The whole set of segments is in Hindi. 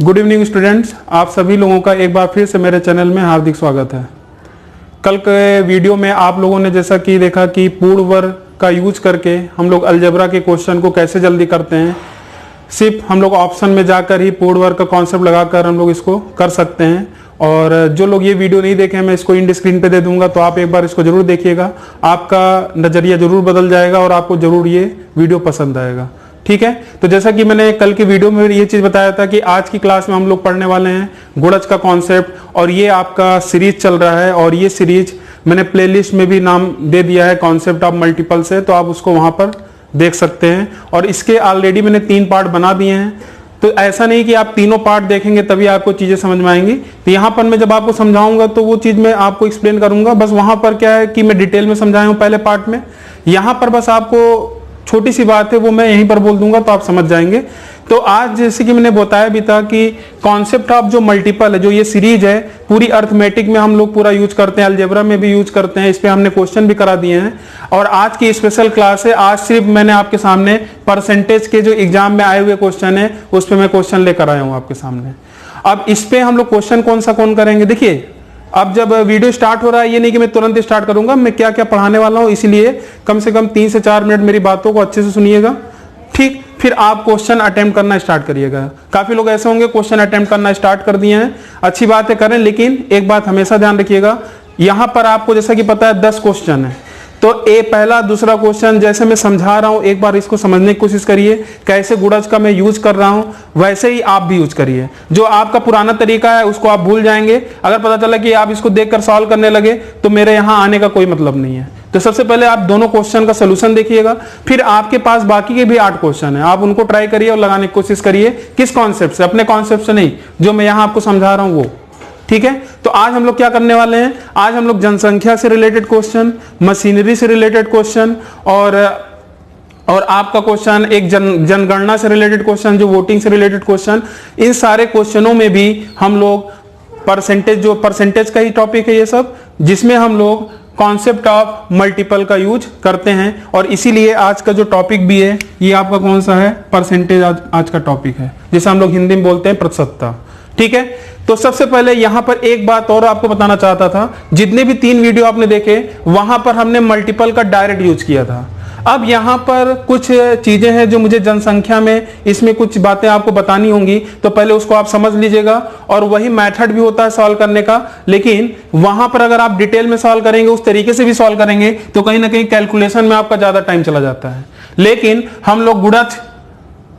गुड इवनिंग स्टूडेंट्स, आप सभी लोगों का एक बार फिर से मेरे चैनल में हार्दिक स्वागत है। कल के वीडियो में आप लोगों ने जैसा कि देखा कि पूर्ण वर्ग का यूज करके हम लोग अलजेब्रा के क्वेश्चन को कैसे जल्दी करते हैं। सिर्फ हम लोग ऑप्शन में जाकर ही पूर्ण वर्ग का कॉन्सेप्ट लगाकर हम लोग इसको कर सकते हैं। और जो लोग ये वीडियो नहीं देखे, मैं इसको इंड स्क्रीन पे दे दूंगा, तो आप एक बार इसको जरूर देखिएगा। आपका नजरिया जरूर बदल जाएगा और आपको जरूर ये वीडियो पसंद आएगा। ठीक है, तो जैसा कि मैंने कल की वीडियो में ये चीज बताया था कि आज की क्लास में हम लोग पढ़ने वाले हैं गुणज का कॉन्सेप्ट, और ये आपका सीरीज चल रहा है। और ये सीरीज मैंने प्लेलिस्ट में भी नाम दे दिया है कॉन्सेप्ट ऑफ मल्टीपल से, तो आप उसको वहां पर देख सकते हैं। और इसके ऑलरेडी मैंने 3 पार्ट बना दिए हैं, तो ऐसा नहीं कि आप तीनों पार्ट देखेंगे तभी आपको चीजें समझ में आएंगी। तो यहाँ पर मैं जब आपको समझाऊंगा तो वो चीज मैं आपको एक्सप्लेन करूंगा। बस वहां पर क्या है कि मैं डिटेल में समझाया हूँ पहले पार्ट में, यहाँ पर बस आपको छोटी सी बात है वो मैं यहीं पर बोल दूंगा तो आप समझ जाएंगे। तो आज जैसे कि मैंने बताया भी था कि कॉन्सेप्ट ऑफ जो मल्टीपल है, जो ये सीरीज है, पूरी अर्थमेटिक में हम लोग पूरा यूज करते हैं, अलजेब्रा में भी यूज करते हैं। इस पे हमने क्वेश्चन भी करा दिए हैं। और आज की स्पेशल क्लास है, आज सिर्फ मैंने आपके सामने परसेंटेज के जो एग्जाम में आए हुए क्वेश्चन है उस पर मैं क्वेश्चन लेकर आया हूँ आपके सामने। अब इस पे हम लोग क्वेश्चन कौन करेंगे, देखिए अब जब वीडियो स्टार्ट हो रहा है, ये नहीं कि मैं तुरंत स्टार्ट करूंगा, मैं क्या क्या पढ़ाने वाला हूं, इसलिए कम से कम 3 से 4 मिनट मेरी बातों को अच्छे से सुनिएगा। ठीक, फिर आप क्वेश्चन अटेम्प्ट करना स्टार्ट करिएगा। काफी लोग ऐसे होंगे क्वेश्चन अटेम्प्ट करना स्टार्ट कर दिए हैं, अच्छी बात है, करें, लेकिन एक बात हमेशा ध्यान रखिएगा, यहां पर आपको जैसा कि पता है 10 क्वेश्चन है, तो पहला दूसरा क्वेश्चन जैसे मैं समझा रहा हूं एक बार इसको समझने की कोशिश करिए। कैसे गुणज का मैं यूज कर रहा हूं वैसे ही आप भी यूज करिए। जो आपका पुराना तरीका है उसको आप भूल जाएंगे। अगर पता चला कि आप इसको देखकर सॉल्व करने लगे तो मेरे यहां आने का कोई मतलब नहीं है। तो सबसे पहले आप दोनों क्वेश्चन का सोल्यूशन देखिएगा, फिर आपके पास बाकी के भी 8 क्वेश्चन है, आप उनको ट्राई करिए और लगाने की कोशिश करिए। किस कॉन्सेप्ट से? अपने कॉन्सेप्ट से नहीं, जो मैं यहां आपको समझा रहा हूं वो। ठीक है, तो आज हम लोग क्या करने वाले हैं, आज हम लोग जनसंख्या से रिलेटेड क्वेश्चन, मशीनरी से रिलेटेड क्वेश्चन, और आपका क्वेश्चन एक जनगणना से रिलेटेड क्वेश्चन, जो वोटिंग से रिलेटेड क्वेश्चन, इन सारे क्वेश्चनों में भी हम लोग परसेंटेज का ही टॉपिक है ये सब, जिसमें हम लोग कॉन्सेप्ट ऑफ मल्टीपल का यूज करते हैं। और इसीलिए आज का जो टॉपिक भी है ये आपका कौन सा है, परसेंटेज आज का टॉपिक है, जिसे हम लोग हिंदी में बोलते हैं प्रतिशतता। ठीक है, तो सबसे पहले यहां पर एक बात और आपको बताना चाहता था, जितने भी 3 वीडियो आपने देखे वहां पर हमने मल्टीपल का डायरेक्ट यूज किया था। अब यहां पर कुछ चीजें हैं जो मुझे जनसंख्या में इसमें कुछ बातें आपको बतानी होंगी, तो पहले उसको आप समझ लीजिएगा। और वही मेथड भी होता है सॉल्व करने का, लेकिन वहां पर अगर आप डिटेल में सॉल्व करेंगे, उस तरीके से भी सॉल्व करेंगे, तो कहीं ना कहीं कैलकुलेशन में आपका ज्यादा टाइम चला जाता है। लेकिन हम लोग गुणज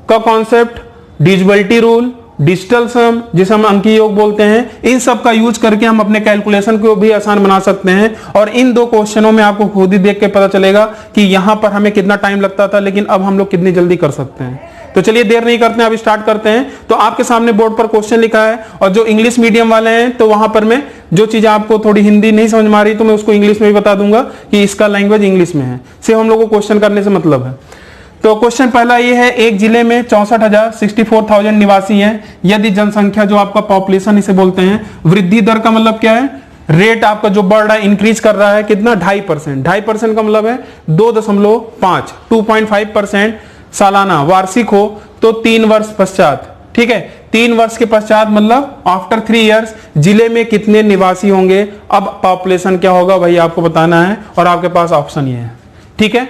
का कॉन्सेप्ट, डिविजिबिलिटी रूल, डिजिटल सम, जिसे हम अंकीय योग बोलते हैं, इन सब का यूज करके हम अपने कैलकुलेशन को भी आसान बना सकते हैं। और इन 2 क्वेश्चनों में आपको खुद ही देख के पता चलेगा कि यहां पर हमें कितना टाइम लगता था, लेकिन अब हम लोग कितनी जल्दी कर सकते हैं। तो चलिए देर नहीं करते हैं, अब स्टार्ट करते हैं। तो आपके सामने बोर्ड पर क्वेश्चन लिखा है, और जो इंग्लिश मीडियम वाले हैं तो वहां पर मैं जो चीज आपको थोड़ी हिंदी नहीं समझ में आ रही तो मैं उसको इंग्लिश में भी बता दूंगा कि इसका लैंग्वेज इंग्लिश में है, सिर्फ हम लोग को क्वेश्चन करने से मतलब है। तो क्वेश्चन पहला ये है, एक जिले में 64,000 निवासी हैं। यदि जनसंख्या, जो आपका पॉपुलेशन इसे बोलते हैं, वृद्धि दर का मतलब क्या है, रेट आपका जो बढ़ रहा है, इंक्रीज कर रहा है, कितना, 2.5%। 2.5% का मतलब है 2.5, 2.5% सालाना वार्षिक हो तो 3 वर्ष पश्चात। ठीक है, 3 वर्ष के पश्चात मतलब आफ्टर 3 इयर्स जिले में कितने निवासी होंगे। अब पॉपुलेशन क्या होगा भाई आपको बताना है, और आपके पास ऑप्शन ये है। ठीक है,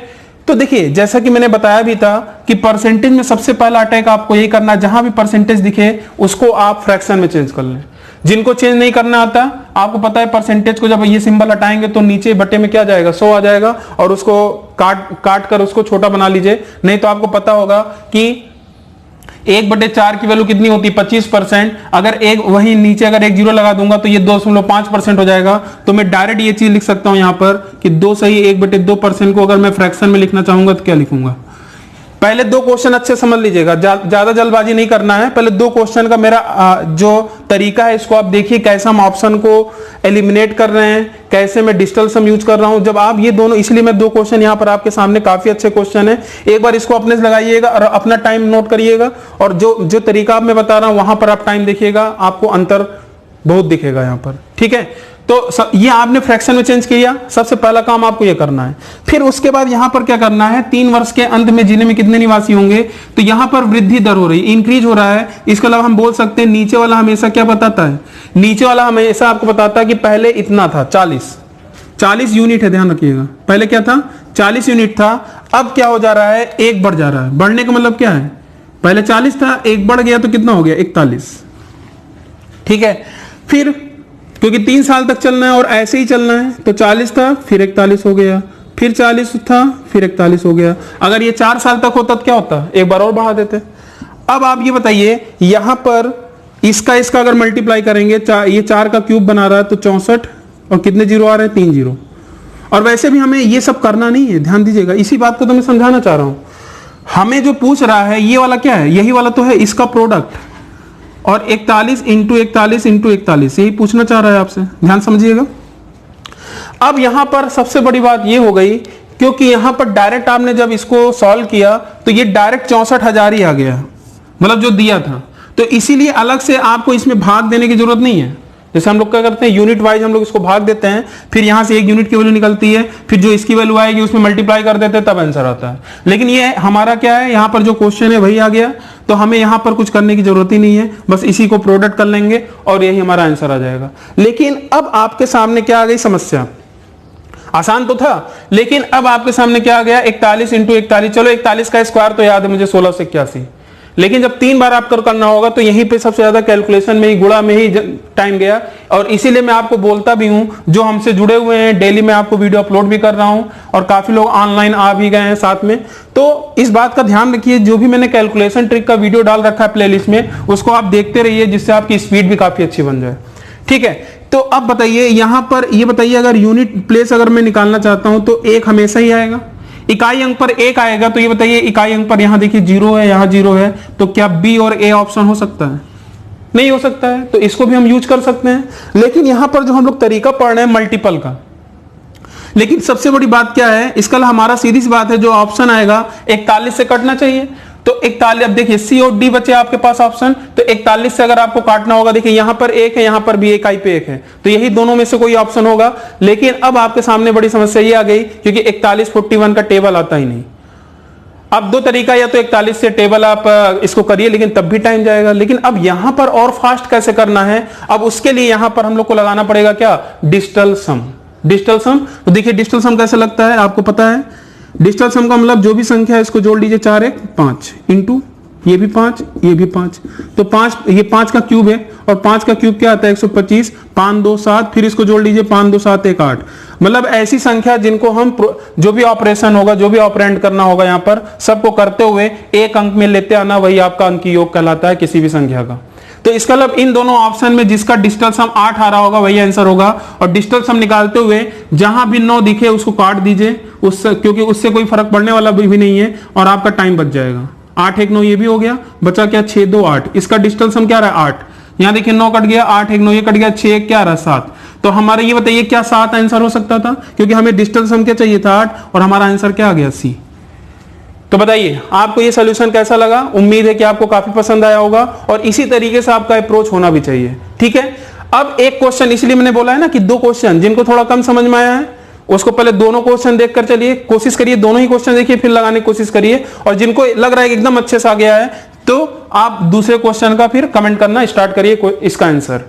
तो देखिए जैसा कि मैंने बताया भी था कि परसेंटेज में सबसे पहला अटैक आपको यही करना है, जहां भी परसेंटेज दिखे उसको आप फ्रैक्शन में चेंज कर लें। जिनको चेंज नहीं करना आता, आपको पता है परसेंटेज को जब ये सिंबल हटाएंगे तो नीचे बटे में क्या जाएगा, 100 आ जाएगा, और उसको काट कर उसको छोटा बना लीजिए। नहीं तो आपको पता होगा कि 1/4 की वैल्यू कितनी होती है, 25%। अगर वही नीचे अगर 1 जीरो लगा दूंगा तो ये 2.5% हो जाएगा। तो मैं डायरेक्ट ये चीज लिख सकता हूं यहां पर कि 2 सही 1/2% को अगर मैं फ्रैक्शन में लिखना चाहूंगा तो क्या लिखूंगा। पहले 2 क्वेश्चन अच्छे समझ लीजिएगा, ज्यादा जल्दबाजी नहीं करना है। पहले 2 क्वेश्चन का मेरा जो तरीका है इसको आप देखिए, कैसे हम ऑप्शन को एलिमिनेट कर रहे हैं, कैसे मैं डिजिटल सम यूज कर रहा हूं। जब आप ये दोनों, इसलिए मैं 2 क्वेश्चन यहां पर आपके सामने, काफी अच्छे क्वेश्चन है, एक बार इसको अपने से लगाइएगा और अपना टाइम नोट करिएगा। और जो तरीका मैं बता रहा हूं वहां पर आप टाइम देखिएगा, आपको अंतर बहुत दिखेगा यहां पर। ठीक है, तो ये आपने फ्रैक्शन में चेंज किया, सबसे पहला काम आपको ये करना है। फिर उसके बाद यहां पर क्या करना है, 3 वर्ष के अंत में जिले में कितने निवासी होंगे, तो यहां पर वृद्धि दर हो रही, इंक्रीज हो रहा है। इसके अलावा हम बोल सकते हैं नीचे वाला हमेशा क्या बताता है, नीचे वाला हमेशा आपको बताता है कि पहले इतना था 40 यूनिट है, ध्यान रखिएगा। पहले क्या था, 40 यूनिट था, अब क्या हो जा रहा है, 1 बढ़ जा रहा है। बढ़ने का मतलब क्या है, पहले 40 था, 1 बढ़ गया तो कितना हो गया, 41। ठीक है, फिर क्योंकि 3 साल तक चलना है और ऐसे ही चलना है, तो 40 था फिर 41 हो गया, फिर 40 था फिर 41 हो गया। अगर ये 4 साल तक होता तो क्या होता, एक बार और बढ़ा देते। अब आप ये बताइए, यहां पर इसका अगर मल्टीप्लाई करेंगे, ये 4 का क्यूब बना रहा है तो 64, और कितने जीरो आ रहे हैं, 3 जीरो। और वैसे भी हमें ये सब करना नहीं है, ध्यान दीजिएगा, इसी बात को तो मैं समझाना चाह रहा हूं। हमें जो पूछ रहा है ये वाला क्या है, यही वाला तो है, इसका प्रोडक्ट, और 41 इंटू 41 इंटू 41, यही पूछना चाह रहा है आपसे, ध्यान समझिएगा। अब यहां पर सबसे बड़ी बात ये हो गई, क्योंकि यहां पर डायरेक्ट आपने जब इसको सॉल्व किया तो ये डायरेक्ट 64,000 ही आ गया, मतलब जो दिया था। तो इसीलिए अलग से आपको इसमें भाग देने की जरूरत नहीं है। जैसे हम लोग क्या करते हैं, यूनिट वाइज हम लोग इसको भाग देते हैं, फिर यहां से 1 यूनिट की वैल्यू निकलती है, फिर जो इसकी वैल्यू आएगी उसमें मल्टीप्लाई कर देते हैं, तब आंसर आता है। लेकिन ये हमारा क्या है, यहां पर जो क्वेश्चन है वही आ गया, तो हमें यहां पर कुछ करने की जरूरत ही नहीं है, बस इसी को प्रोडक्ट कर लेंगे और यही हमारा आंसर आ जाएगा। लेकिन अब आपके सामने क्या आ गई समस्या, आसान तो था, लेकिन अब आपके सामने क्या आ गया, 41 इंटू 41। चलो 41 का स्क्वायर तो याद है मुझे, 1681, लेकिन जब 3 बार आपको करना होगा तो यहीं पे सबसे ज्यादा कैलकुलेशन में ही, गुणा में ही टाइम गया। और इसीलिए मैं आपको बोलता भी हूं, जो हमसे जुड़े हुए हैं, डेली मैं आपको वीडियो अपलोड भी कर रहा हूं, और काफी लोग ऑनलाइन आ भी गए हैं साथ में। तो इस बात का ध्यान रखिए, जो भी मैंने कैलकुलेशन ट्रिक का वीडियो डाल रखा है प्लेलिस्ट में, उसको आप देखते रहिए, जिससे आपकी स्पीड भी काफी अच्छी बन जाए। ठीक है, तो अब बताइए यहां पर, ये बताइए अगर यूनिट प्लेस अगर मैं निकालना चाहता हूं तो 1 हमेशा ही आएगा, इकाई अंक पर 1 आएगा। तो ये बताइए इकाई अंक पर यहां देखिए 0 है, यहां 0 है, तो क्या बी और ए ऑप्शन हो सकता है, नहीं हो सकता है। तो इसको भी हम यूज कर सकते हैं। लेकिन यहां पर जो हम लोग तरीका पढ़ रहे हैं मल्टीपल का, लेकिन सबसे बड़ी बात क्या है, इसका हमारा सीधी सी बात है, जो ऑप्शन आएगा 41 से कटना चाहिए। तो 41, अब देखिए सी और डी बचे आपके पास ऑप्शन, तो 41 से अगर आपको काटना होगा, देखिए यहां पर 1 है, यहां पर भी इकाई पे 1 है, तो यही दोनों में से कोई ऑप्शन होगा। लेकिन अब आपके सामने बड़ी समस्या ये आ गई, क्योंकि 41 41 का टेबल आता ही नहीं। अब 2 तरीका, या तो 41 से टेबल आप इसको करिए, लेकिन तब भी टाइम जाएगा। लेकिन अब यहां पर और फास्ट कैसे करना है, अब उसके लिए यहां पर हम लोग को लगाना पड़ेगा क्या, डिजिटल सम। डिजिटल सम, तो देखिए डिजिटल सम कैसे लगता है आपको पता है। डिजिटल सम का मतलब जो भी संख्या है इसको जोड़ लीजिए, 4 1 5 इंटू ये भी 5 ये भी 5, तो 5, ये 5 का क्यूब है, और 5 का क्यूब क्या आता है 125, 5 2 7, फिर इसको जोड़ लीजिए 5 2 7 1 8। मतलब ऐसी संख्या जिनको हम जो भी ऑपरेशन होगा, जो भी ऑपरेंड करना होगा, यहाँ पर सबको करते हुए 1 अंक में लेते आना, वही आपका अंकीय योग कहलाता है किसी भी संख्या का। तो इसका मतलब इन दोनों ऑप्शन में जिसका डिजिटल सम 8 आ रहा होगा वही आंसर होगा। और डिजिटल सम निकालते हुए जहां भी 9 दिखे उसको काट दीजिए, उससे, क्योंकि उससे कोई फर्क पड़ने वाला भी नहीं है, और आपका टाइम बच जाएगा। 8 1 9 ये भी हो गया, बचा क्या 6 2 8। इसका डिजिटल सम क्या रहा है 8, यहां देखिए 9 कट गया, 8 1 9 ये कट गया, 6 1 क्या रहा 7। तो हमारा ये बताइए क्या 7 आंसर हो सकता था, क्योंकि हमें डिजिटल सम क्या चाहिए था 8, और हमारा आंसर क्या आ गया सी। तो बताइए आपको ये सॉल्यूशन कैसा लगा, उम्मीद है कि आपको काफी पसंद आया होगा, और इसी तरीके से आपका अप्रोच होना भी चाहिए। ठीक है, अब एक क्वेश्चन, इसलिए मैंने बोला है ना कि 2 क्वेश्चन, जिनको थोड़ा कम समझ में आया है उसको पहले दोनों क्वेश्चन देखकर चलिए, कोशिश करिए दोनों ही क्वेश्चन देखिए, फिर लगाने की कोशिश करिए। और जिनको लग रहा है कि एकदम अच्छे से आ गया है, तो आप दूसरे क्वेश्चन का फिर कमेंट करना स्टार्ट करिए इसका आंसर।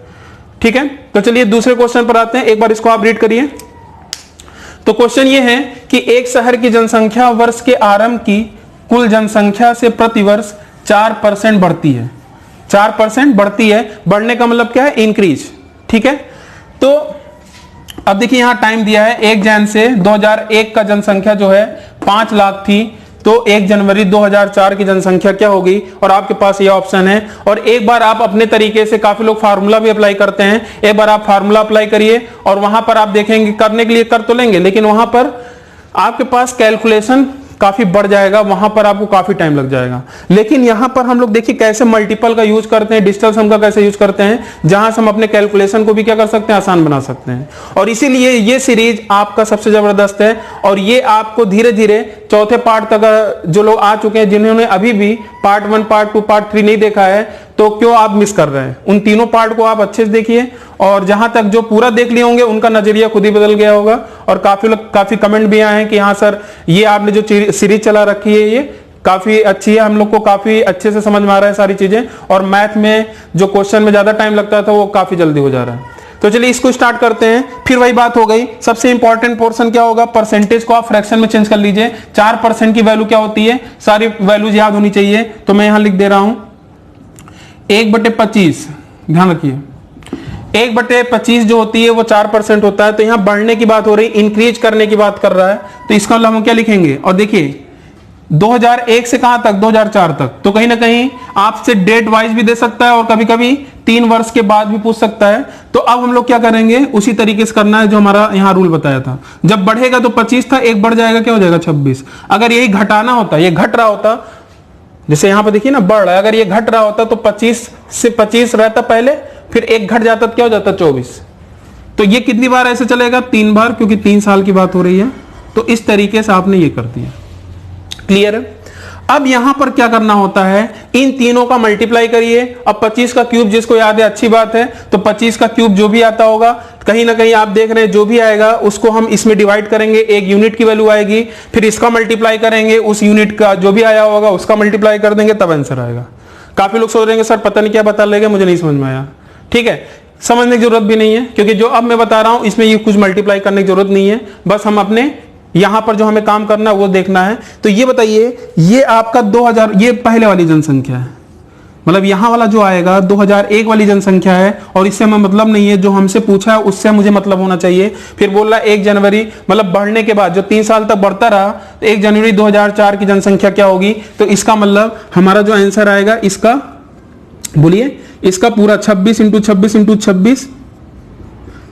ठीक है, तो चलिए दूसरे क्वेश्चन पर आते हैं, एक बार इसको आप रीड करिए। तो क्वेश्चन ये है कि एक शहर की जनसंख्या वर्ष के आरंभ की कुल जनसंख्या से प्रतिवर्ष 4% बढ़ती है। 4% बढ़ती है, बढ़ने का मतलब क्या है, इंक्रीज। ठीक है, तो अब देखिए यहां टाइम दिया है 1 जन से 2001 का जनसंख्या जो है 5 लाख थी, तो 1 जनवरी 2004 की जनसंख्या क्या होगी, और आपके पास ये ऑप्शन है। और एक बार आप अपने तरीके से, काफी लोग फार्मूला भी अप्लाई करते हैं, एक बार आप फार्मूला अप्लाई करिए, और वहां पर आप देखेंगे, करने के लिए कर तो लेंगे, लेकिन वहां पर आपके पास कैलकुलेशन काफी बढ़ जाएगा, वहां पर आपको काफी टाइम लग जाएगा। लेकिन यहां पर हम लोग देखिए कैसे मल्टीपल का यूज करते हैं, डिजिटल सम का कैसे यूज करते हैं, जहां से हम अपने कैलकुलेशन को भी क्या कर सकते हैं, आसान बना सकते हैं। और इसीलिए ये सीरीज आपका सबसे जबरदस्त है, और ये आपको धीरे धीरे चौथे पार्ट तक जो लोग आ चुके हैं, जिन्होंने अभी भी पार्ट 1, पार्ट 2, पार्ट 3 नहीं देखा है, तो क्यों आप मिस कर रहे हैं? उन तीनों पार्ट को आप अच्छे से देखिए, और जहां तक जो पूरा देख लिए होंगे उनका नजरिया खुद ही बदल गया होगा। और काफी कमेंट भी आए हैं कि हाँ सर, ये आपने जो सीरीज चला रखी है ये काफी अच्छी है, हम लोग को काफी अच्छे से समझ में आ रहा है सारी चीजें, और मैथ में जो क्वेश्चन में ज्यादा टाइम लगता था वो काफी जल्दी हो जा रहा है। तो चलिए इसको स्टार्ट करते हैं। फिर वही बात हो गई, सबसे इंपॉर्टेंट पोर्शन क्या होगा? परसेंटेज को आप फ्रैक्शन में चेंज कर लीजिए। 4% की वैल्यू क्या होती है? सारी वैल्यूज याद होनी चाहिए, तो मैं यहां लिख दे रहा हूं 1/25। ध्यान रखिए 1/25 जो होती है वो 4% होता है। तो यहां बढ़ने की बात हो रही, इंक्रीज करने की बात कर रहा है, तो इसका मतलब हम क्या लिखेंगे? और देखिए 2001 से कहां तक? 2004 तक। तो कहीं ना कहीं आपसे डेट वाइज भी दे सकता है, और कभी कभी 3 वर्ष के बाद भी पूछ सकता है। तो अब हम लोग क्या करेंगे? उसी तरीके से करना है जो हमारा यहां रूल बताया था। जब बढ़ेगा तो 25 था, एक बढ़ जाएगा, क्या हो जाएगा? 26। अगर यही घटाना होता, ये घट रहा होता, जैसे यहां पर देखिए ना बढ़ रहा है, अगर ये घट रहा होता तो 25 से 25 रहता पहले, फिर एक घट जाता तो क्या हो जाता? 24। तो ये कितनी बार ऐसे चलेगा? 3 बार, क्योंकि 3 साल की बात हो रही है। तो इस तरीके से आपने ये कर दिया। क्लियर है? अब यहां पर क्या करना होता है? इन तीनों का मल्टीप्लाई करिए। अब 25 का क्यूब जिसको याद है अच्छी बात है, तो 25 का क्यूब जो भी आता होगा, कहीं ना कहीं आप देख रहे हैं जो भी आएगा उसको हम इसमें डिवाइड करेंगे, एक यूनिट की वैल्यू आएगी, फिर इसका मल्टीप्लाई करेंगे, उस यूनिट का जो भी आया होगा उसका मल्टीप्लाई कर देंगे, तब आंसर आएगा। काफी लोग सोच रहे हैं सर पता नहीं क्या बता लेगा, मुझे नहीं समझ में आया। ठीक है, समझने की जरूरत भी नहीं है, क्योंकि जो अब मैं बता रहा हूं इसमें ये कुछ मल्टीप्लाई करने की जरूरत नहीं है, बस हम अपने यहां पर जो हमें काम करना है वो देखना है। तो ये बताइए, ये आपका 2000, ये पहले वाली जनसंख्या है, मतलब यहां वाला जो आएगा 2001 वाली जनसंख्या है, और इससे हमें मतलब नहीं है, जो हमसे पूछा है उससे मुझे मतलब होना चाहिए। फिर बोल रहा है 1 जनवरी, मतलब बढ़ने के बाद जो 3 साल तक बढ़ता रहा, तो 1 जनवरी 2004 की जनसंख्या क्या होगी? तो इसका मतलब हमारा जो आंसर आएगा इसका, बोलिए, इसका पूरा 26 × 26 × 26,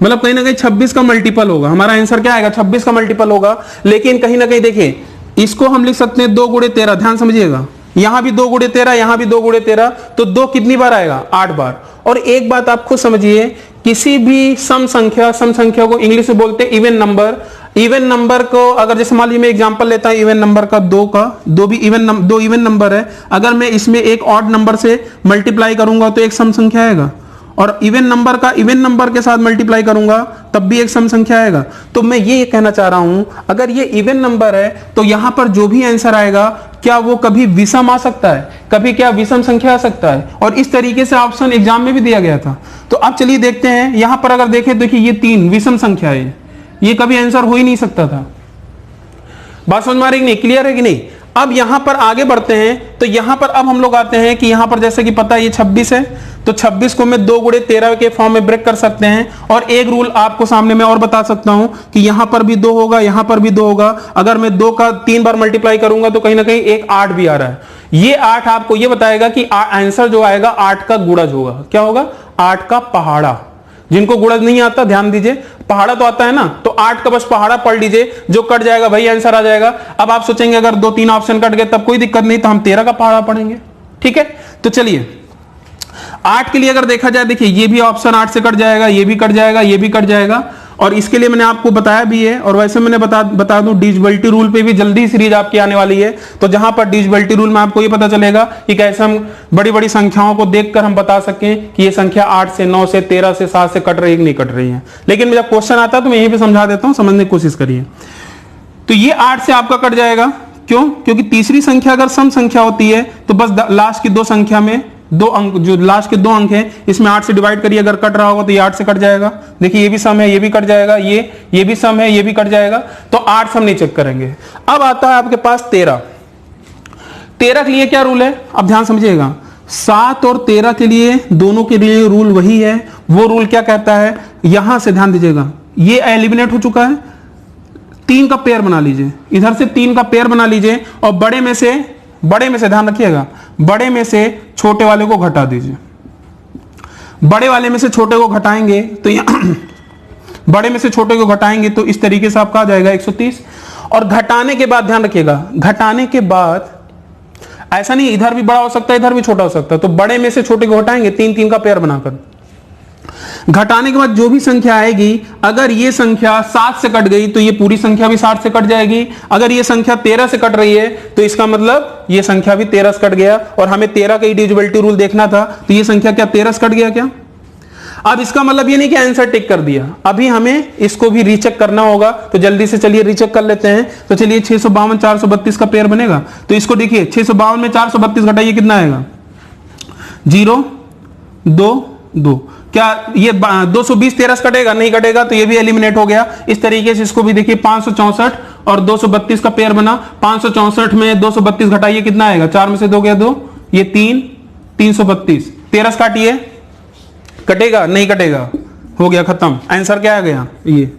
मतलब कहीं ना कहीं 26 का मल्टीपल होगा। हमारा आंसर क्या आएगा? 26 का मल्टीपल होगा। लेकिन कहीं ना कहीं देखिए, इसको हम लिख सकते हैं 2 × 13। ध्यान समझिएगा, यहां भी 2 × 13, यहां भी 2 × 13, तो 2 कितनी बार आएगा? 8 बार। और एक बात आप खुद समझिए, किसी भी सम संख्या को इंग्लिश में बोलते हैं इवन नंबर। इवन नंबर को अगर जैसे मान लीजिए मैं एग्जांपल लेता हूं इवन नंबर का, 2 भी दो इवन नंबर है, अगर मैं इसमें एक ऑड नंबर से मल्टीप्लाई करूंगा तो एक सम संख्या आएगा, और इवन नंबर का इवन नंबर के साथ मल्टीप्लाई करूंगा तब भी एक सम संख्या आएगा। तो मैं ये कहना चाह रहा हूं, अगर ये इवन नंबर है तो यहां पर जो भी आंसर आएगा, क्या वो कभी विषम आ सकता है? कभी क्या विषम संख्या आ सकता है? और इस तरीके से ऑप्शन एग्जाम में भी दिया गया था। तो अब चलिए देखते हैं, यहां पर अगर देखें, देखिए ये 3 विषम संख्या है, ये कभी आंसर हो ही नहीं सकता था। बात समझ में आ रही कि नहीं? क्लियर है कि नहीं? अब यहां पर आगे बढ़ते हैं, तो यहां पर अब हम लोग आते हैं कि यहां पर जैसे कि पता है ये 26 है, तो 26 को मैं 2 × 13 के फॉर्म में ब्रेक कर सकते हैं। और एक रूल आपको सामने मैं और बता सकता हूं कि यहां पर भी 2 होगा, यहां पर भी 2 होगा। अगर मैं 2 का 3 बार मल्टीप्लाई करूंगा तो कहीं ना कहीं एक 8 भी आ रहा है। ये 8 आपको ये बताएगा कि आंसर जो आएगा 8 का गुणज होगा। क्या होगा? 8 का पहाड़ा। जिनको गुणज नहीं आता ध्यान दीजिए, पहाड़ा तो आता है ना, तो 8 का बस पहाड़ा पढ़ लीजिए, जो कट जाएगा वही आंसर आ जाएगा। अब आप सोचेंगे अगर 2-3 ऑप्शन कट गए तब कोई दिक्कत नहीं, तो हम 13 का पहाड़ा पढ़ेंगे। ठीक है, तो चलिए 8 के लिए अगर देखा जाए, देखिए ये भी ऑप्शन 8 से कट जाएगा, ये भी कट जाएगा, ये भी कट जाएगा। और इसके लिए मैंने आपको बताया भी है, और वैसे मैंने बता दूं डिविजिबिलिटी रूल पे भी जल्दी सीरीज आपकी आने वाली है। तो जहां पर डिविजिबिलिटी रूल में आपको ये पता चलेगा कि कैसे हम बड़ी बड़ी संख्याओं को देखकर हम बता सकें कि ये संख्या 8 से 9 से 13 से 7 से कट रही है कि नहीं कट रही है। लेकिन जब क्वेश्चन आता है तो मैं यहीं पे समझा देता हूं, समझने की कोशिश करिए। तो ये 8 से आपका कट जाएगा, क्यों? क्योंकि तीसरी संख्या अगर सम संख्या होती है तो बस लास्ट की 2 संख्या में 2 अंक, जो लास्ट के 2 अंक हैं इसमें 8 से डिवाइड करिए, अगर कट रहा होगा तो ये 8 से कट जाएगा। देखिए ये भी सम है, ये भी कट जाएगा, ये भी सम है, ये भी कट जाएगा। तो 8 सम नहीं चेक करेंगे। अब आता है आपके पास 13 के लिए क्या रूल है? अब ध्यान समझिएगा, 7 और 13 के लिए दोनों के लिए रूल वही है। वो रूल क्या कहता है? यहां से ध्यान दीजिएगा, ये एलिमिनेट हो चुका है, 3 का पेयर बना लीजिए, इधर से 3 का पेयर बना लीजिए, और बड़े में से ध्यान रखिएगा, बड़े में से छोटे वाले को घटा दीजिए। बड़े वाले में से छोटे को घटाएंगे तो बड़े में से छोटे को घटाएंगे तो इस तरीके से आपका आ जाएगा 130। और घटाने के बाद ध्यान रखिएगा, घटाने के बाद ऐसा नहीं इधर भी बड़ा हो सकता है, इधर भी छोटा हो सकता है, तो बड़े में से छोटे को घटाएंगे 3 का पेयर बनाकर। घटाने के बाद जो भी संख्या आएगी, अगर ये संख्या 7 से कट गई तो ये पूरी संख्या भी 7 से कट जाएगी। अगर ये संख्या 13 से कट रही है तो इसका मतलब ये संख्या भी 13 से कट गया, और हमें 13 का डिविजिबिलिटी रूल देखना था, तो ये संख्या क्या 13 से कट गया क्या? अब इसका मतलब ये नहीं कि आंसर टिक कर दिया, अभी हमें इसको भी रीचेक करना होगा, तो जल्दी से चलिए रीचेक कर लेते हैं। तो चलिए 652 432 का पेयर बनेगा, तो इसको देखिए 652 में 432 घटाइए कितना आएगा? 0 2 2। क्या ये 220 13 से कटेगा? नहीं कटेगा, तो ये भी एलिमिनेट हो गया। इस तरीके से इसको भी देखिए 564 और 232 का पेयर बना। 564 में 232 घटाइए कितना आएगा? 4 में से 2 गया 2, ये 3 332। 13 काटिए, कटेगा? नहीं कटेगा, हो गया खत्म। आंसर क्या आ गया? ये।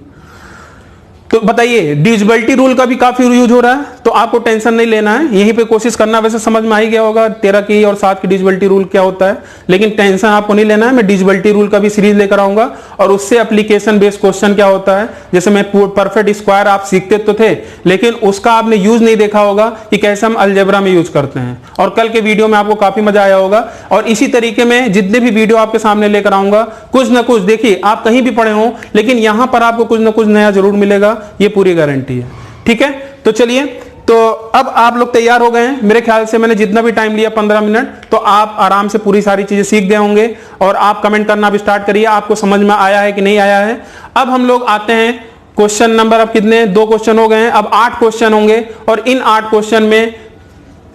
तो बताइए डिविजिबिलिटी रूल का भी काफी यूज हो रहा है, तो आपको टेंशन नहीं लेना है, यहीं पे कोशिश करना। वैसे समझ में आ ही गया होगा 13 की और 7 की डिविजिबिलिटी रूल क्या होता है, लेकिन टेंशन आपको नहीं लेना है। मैं डिविजिबिलिटी रूल का भी सीरीज लेकर आऊंगा, और उससे एप्लीकेशन बेस्ड क्वेश्चन क्या होता है, जैसे मैं परफेक्ट स्क्वायर आप सीखते तो थे, लेकिन उसका आपने यूज नहीं देखा होगा कि कैसे हम अलजेब्रा में यूज करते हैं, और कल के वीडियो में आपको काफी मजा आया होगा। और इसी तरीके में जितने भी वीडियो आपके सामने लेकर आऊंगा, कुछ ना कुछ, देखिए आप कहीं भी पढ़े हो, लेकिन यहां पर आपको कुछ ना कुछ नया जरूर मिलेगा, ये पूरी गारंटी है। ठीक है, तो चलिए, तो अब आप लोग तैयार हो गए हैं। मेरे ख्याल से मैंने जितना भी टाइम लिया 15 मिनट, तो आप आराम से पूरी सारी चीजें सीख गए होंगे, और आप कमेंट करना भी स्टार्ट करिए, आपको समझ में आया है कि नहीं आया है। अब हम लोग आते हैं क्वेश्चन नंबर, अब कितने? 2 क्वेश्चन हो गए हैं, अब 8 क्वेश्चन होंगे, और इन 8 क्वेश्चन में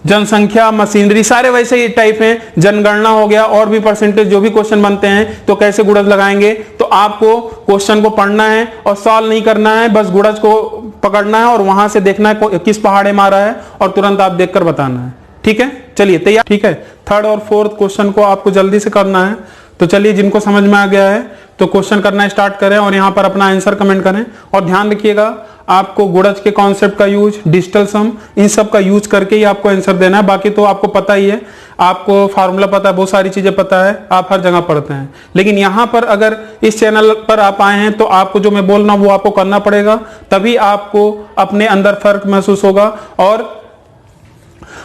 जनसंख्या, मशीनरी, सारे वैसे ही टाइप हैं। जनगणना हो गया, और भी परसेंटेज जो भी क्वेश्चन बनते हैं, तो कैसे गुणज लगाएंगे, तो आपको क्वेश्चन को पढ़ना है और सॉल्व नहीं करना है, बस गुणज को पकड़ना है और वहां से देखना है किस पहाड़े मारा है, और तुरंत आप देखकर बताना है। ठीक है, चलिए तैयार? ठीक है, 3rd और 4th क्वेश्चन को आपको जल्दी से करना है। तो चलिए, जिनको समझ में आ गया है तो क्वेश्चन करना स्टार्ट करें, और यहां पर अपना आंसर कमेंट करें। और ध्यान रखिएगा, आपको गुणज के कॉन्सेप्ट का यूज, डिजिटल सम, इन सब का यूज करके ही आपको आंसर देना है। बाकी तो आपको पता ही है, आपको फार्मूला पता है, बहुत सारी चीजें पता है, आप हर जगह पढ़ते हैं। लेकिन यहां पर अगर इस चैनल पर आप आए हैं, तो आपको जो मैं बोल रहा हूं वो आपको करना पड़ेगा, तभी आपको अपने अंदर फर्क महसूस होगा, और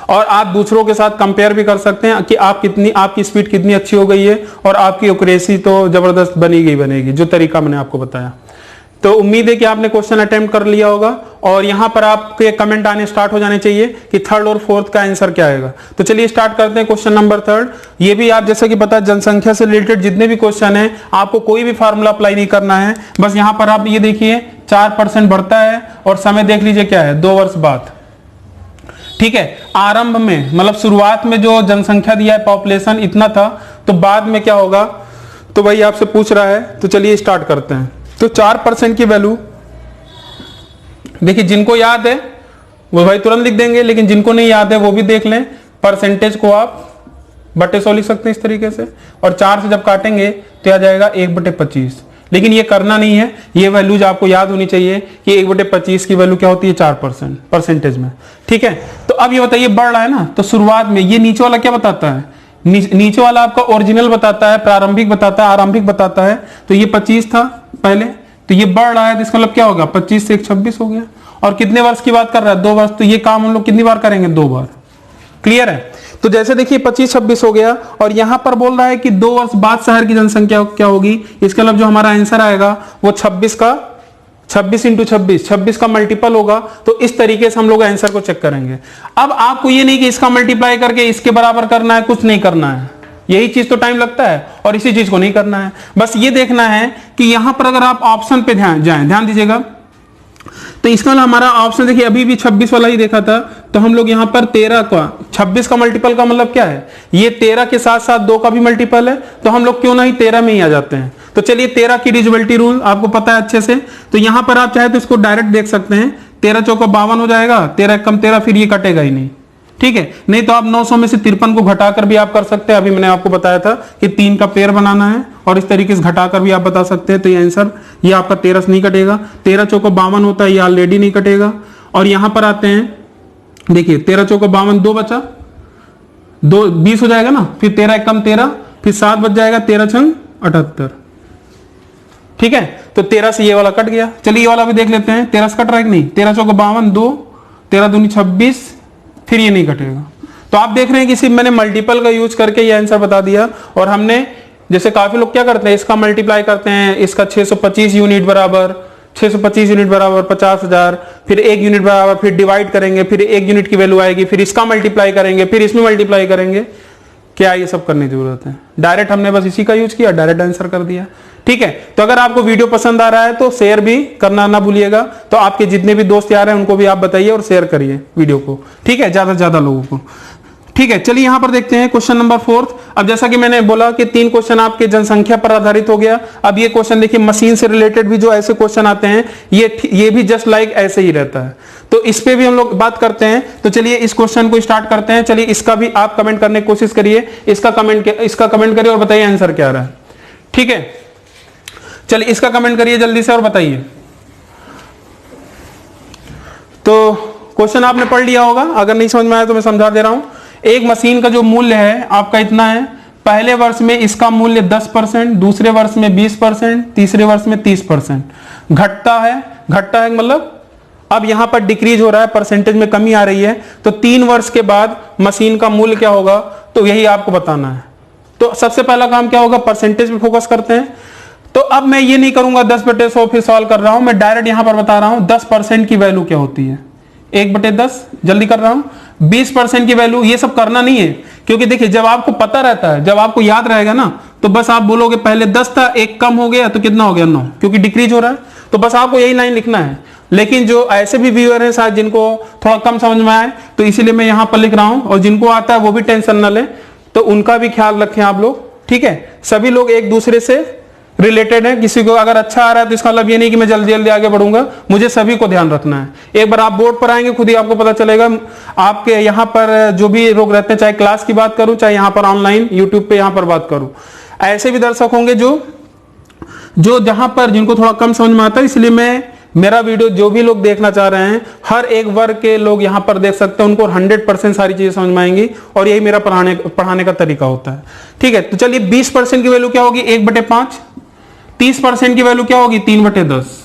आप दूसरों के साथ कंपेयर भी कर सकते हैं कि आपकी स्पीड कितनी अच्छी हो गई है, और आपकी एक्यूरेसी तो जबरदस्त बनेगी, जो तरीका मैंने आपको बताया। तो उम्मीद है कि आपने क्वेश्चन अटेम्प्ट कर लिया होगा, और यहां पर आपके कमेंट आने स्टार्ट हो जाने चाहिए कि 3rd और 4th का आंसर क्या आएगा। तो चलिए स्टार्ट करते हैं क्वेश्चन नंबर 3rd। ये भी आप जैसा कि पता है, जनसंख्या से रिलेटेड जितने भी क्वेश्चन है, आपको कोई भी फार्मूला अप्लाई नहीं करना है। बस यहां पर आप ये देखिए 4% बढ़ता है, और समय देख लीजिए क्या है, 2 वर्ष बाद। ठीक है, आरंभ में मतलब शुरुआत में जो जनसंख्या दिया है, पॉपुलेशन इतना था, तो बाद में क्या होगा, तो भाई आपसे पूछ रहा है। तो चलिए स्टार्ट करते हैं। तो 4% की वैल्यू देखिए, जिनको याद है वो भाई तुरंत लिख देंगे, लेकिन जिनको नहीं याद है वो भी देख लें। परसेंटेज को आप बटे 100 लिख सकते हैं इस तरीके से, और 4 से जब काटेंगे तो आ जाएगा 1/25। लेकिन ये करना नहीं है, ये वैल्यूज आपको याद होनी चाहिए कि 1/25 की वैल्यू क्या होती है? 4% परसेंटेज में। ठीक है, तो अब ये बताइए बढ़ रहा है ना, तो शुरुआत में ये नीचे वाला क्या बताता है? नीचे वाला आपका ओरिजिनल बताता है, प्रारंभिक बताता है, आरंभिक बताता है। तो ये 25 था पहले, तो ये बढ़ रहा है, तो इसका मतलब क्या होगा? 25 से 26 हो गया। और कितने वर्ष की बात कर रहा है? 2 वर्ष। तो ये काम हम लोग कितनी बार करेंगे? 2 बार। क्लियर है? तो जैसे देखिए 25-26 हो गया, और यहां पर बोल रहा है कि 2 वर्ष बाद शहर की जनसंख्या क्या होगी। इसका मतलब जो हमारा आंसर आएगा वो 26 × 26 का मल्टीपल होगा। तो इस तरीके से हम लोग आंसर को चेक करेंगे। अब आपको ये नहीं कि इसका मल्टीप्लाई करके इसके बराबर करना है, कुछ नहीं करना है, यही चीज तो टाइम लगता है, और इसी चीज को नहीं करना है। बस ये देखना है कि यहां पर अगर आप ऑप्शन पे ध्यान दीजिएगा, तो इसका हमारा ऑप्शन देखिए, अभी भी 26 वाला ही देखा था, तो हम लोग यहां पर 13 का 26 का मल्टीपल का मतलब क्या है? ये 13 के साथ साथ 2 का भी मल्टीपल है, तो हम लोग क्यों नहीं 13 में ही आ जाते हैं। तो चलिए 13 की डिविजिबिलिटी रूल आपको पता है अच्छे से, तो यहां पर आप चाहे तो इसको डायरेक्ट देख सकते हैं। 13 चौका 52 हो जाएगा, 13 कम 13, फिर ये कटेगा ही नहीं। ठीक है, नहीं तो आप 900 में से 53 को घटाकर भी आप कर सकते हैं। अभी मैंने आपको बताया था कि 3 का पेयर बनाना है, और इस तरीके से घटाकर भी आप बता सकते हैं। तो ये आंसर, ये आपका 13 से नहीं कटेगा। 13 चौका 52 होता है, ये ऑलरेडी नहीं कटेगा। और यहां पर आते हैं, देखिए 13 चौका 52, 2 बचा, 2 20 हो जाएगा ना, फिर 13 कम 13, फिर 7 बच जाएगा, 13 छंग 78। ठीक है, तो 13 से ये वाला कट गया। चलिए ये वाला भी देख लेते हैं, 13 से कट रहा है कि नहीं? 13 चौका 52, 2, 13 दूनी 26, फिर ये नहीं कटेगा। तो आप देख रहे हैं कि सिर्फ मैंने मल्टीपल का यूज करके ये आंसर बता दिया, और हमने जैसे काफी लोग क्या करते हैं, इसका मल्टीप्लाई करते हैं, इसका 625 यूनिट बराबर 625 यूनिट बराबर 50,000, फिर 1 यूनिट बराबर, फिर डिवाइड करेंगे, फिर 1 यूनिट की वैल्यू आएगी, फिर इसका मल्टीप्लाई करेंगे, फिर इसमें मल्टीप्लाई करेंगे। क्या ये सब करने की जरूरत है? डायरेक्ट हमने बस इसी का यूज किया, डायरेक्ट आंसर कर दिया। ठीक है, तो अगर आपको वीडियो पसंद आ रहा है तो शेयर भी करना ना भूलिएगा। तो आपके जितने भी दोस्त यार हैं उनको भी आप बताइए और शेयर करिए वीडियो को, ठीक है, ज्यादा से ज्यादा लोगों को। ठीक है, चलिए यहां पर देखते हैं क्वेश्चन नंबर 4। अब जैसा कि मैंने बोला कि 3 क्वेश्चन आपके जनसंख्या पर आधारित हो गया। अब ये क्वेश्चन देखिए, मशीन से रिलेटेड भी जो ऐसे क्वेश्चन आते हैं ये भी जस्ट लाइक ऐसे ही रहता है, तो इस पे भी हम लोग बात करते हैं। तो चलिए इस क्वेश्चन को स्टार्ट करते हैं। चलिए इसका भी आप कमेंट करने की कोशिश करिए, इसका कमेंट करिए और बताइए आंसर क्या आ रहा है। ठीक है, चलिए इसका कमेंट करिए जल्दी से और बताइए। तो क्वेश्चन आपने पढ़ लिया होगा, अगर नहीं समझ में आया तो मैं समझा दे रहा हूं। एक मशीन का जो मूल्य है आपका इतना है, पहले वर्ष में इसका मूल्य 10%, दूसरे वर्ष में 20%, तीसरे वर्ष में 30%। घटता है मतलब अब यहां पर डिक्रीज हो रहा है, परसेंटेज में कमी आ रही है। तो 3 वर्ष के बाद मशीन का मूल्य क्या होगा, तो यही आपको बताना है। तो सबसे पहला काम क्या होगा, परसेंटेज पे फोकस करते हैं। तो अब मैं ये नहीं करूंगा 10/100 फिर सॉल्व कर रहा हूं, मैं डायरेक्ट यहां पर बता रहा हूं 10% की वैल्यू क्या होती है। 1/10 जल्दी कर रहा हूं, 20% की वैल्यू, ये सब करना नहीं है, क्योंकि देखिए जब आपको पता रहता है, जब आपको याद रहेगा ना, तो बस आप बोलोगे पहले 10 था, 1 कम हो गया तो कितना हो गया 9, क्योंकि डिक्रीज हो रहा है। तो बस आपको यही लाइन लिखना है। लेकिन जो ऐसे भी व्यूअर हैं शायद जिनको थोड़ा कम समझ में आए, तो इसीलिए मैं यहां पर लिख रहा हूं, और जिनको आता है वो भी टेंशन न लें, तो उनका भी ख्याल रखें आप लोग। ठीक है, सभी लोग एक दूसरे से रिलेटेड है। किसी को अगर अच्छा आ रहा है तो इसका मतलब ये नहीं कि मैं जल्दी जल्दी आगे बढ़ूंगा, मुझे सभी को ध्यान रखना है। एक बार आप बोर्ड पर आएंगे खुद ही आपको पता चलेगा। आपके यहाँ पर जो भी लोग रहते हैं, चाहे क्लास की बात करूं, चाहे यहाँ पर ऑनलाइन यूट्यूब पे यहाँ पर बात करूं, ऐसे भी दर्शक होंगे जो जहां पर जिनको थोड़ा कम समझ में आता है। इसलिए मैं मेरा वीडियो जो भी लोग देखना चाह रहे हैं, हर एक वर्ग के लोग यहां पर देख सकते हैं, उनको 100% सारी चीजें समझ में आएंगी, और यही मेरा पढ़ाने का तरीका होता है। ठीक है, तो चलिए 20% की वैल्यू क्या होगी, 1/5। 30% की वैल्यू क्या होगी, 3/10।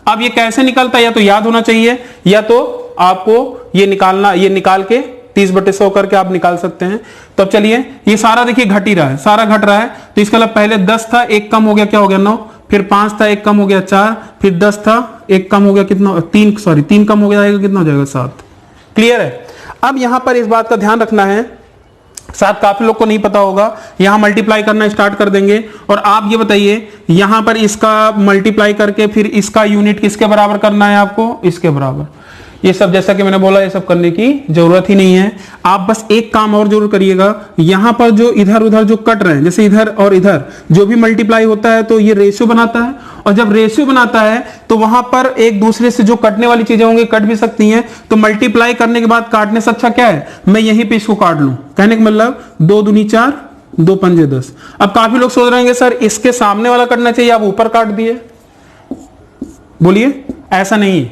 अब ये कैसे निकलता है, या तो याद होना चाहिए, या तो आपको ये निकाल के 30/100 करके आप निकाल सकते हैं। तो अब चलिए, ये सारा देखिए घट ही रहा है, सारा घट रहा है। तो इसका मतलब पहले 10 था, 1 कम हो गया, क्या हो गया 9, फिर 5 था, 1 कम हो गया 4, फिर 10 था, 1 कम हो गया कितना, 3 कम हो गया, कितना हो जाएगा 7। क्लियर है? अब यहां पर इस बात का ध्यान रखना है, शायद काफी लोग को नहीं पता होगा। यहां मल्टीप्लाई करना स्टार्ट कर देंगे, और आप ये बताइए यहां पर इसका मल्टीप्लाई करके फिर इसका यूनिट किसके बराबर करना है आपको, इसके बराबर। ये सब जैसा कि मैंने बोला, ये सब करने की जरूरत ही नहीं है। आप बस एक काम और जरूर करिएगा, यहां पर जो इधर उधर जो कट रहे हैं, जैसे इधर और इधर जो भी मल्टीप्लाई होता है तो ये रेशियो बनाता है, और जब रेशियो बनाता है तो वहां पर एक दूसरे से जो कटने वाली चीजें होंगी कट भी सकती हैं। तो मल्टीप्लाई करने के बाद काटने से अच्छा क्या है, मैं यहीं पे इसको काट लूं। कहने का मतलब 2 दूनी 4, 2 पंजे 10। अब काफी लोग सोच रहे हैं सर इसके सामने वाला कटना चाहिए, आप ऊपर काट दिए। बोलिए, ऐसा नहीं,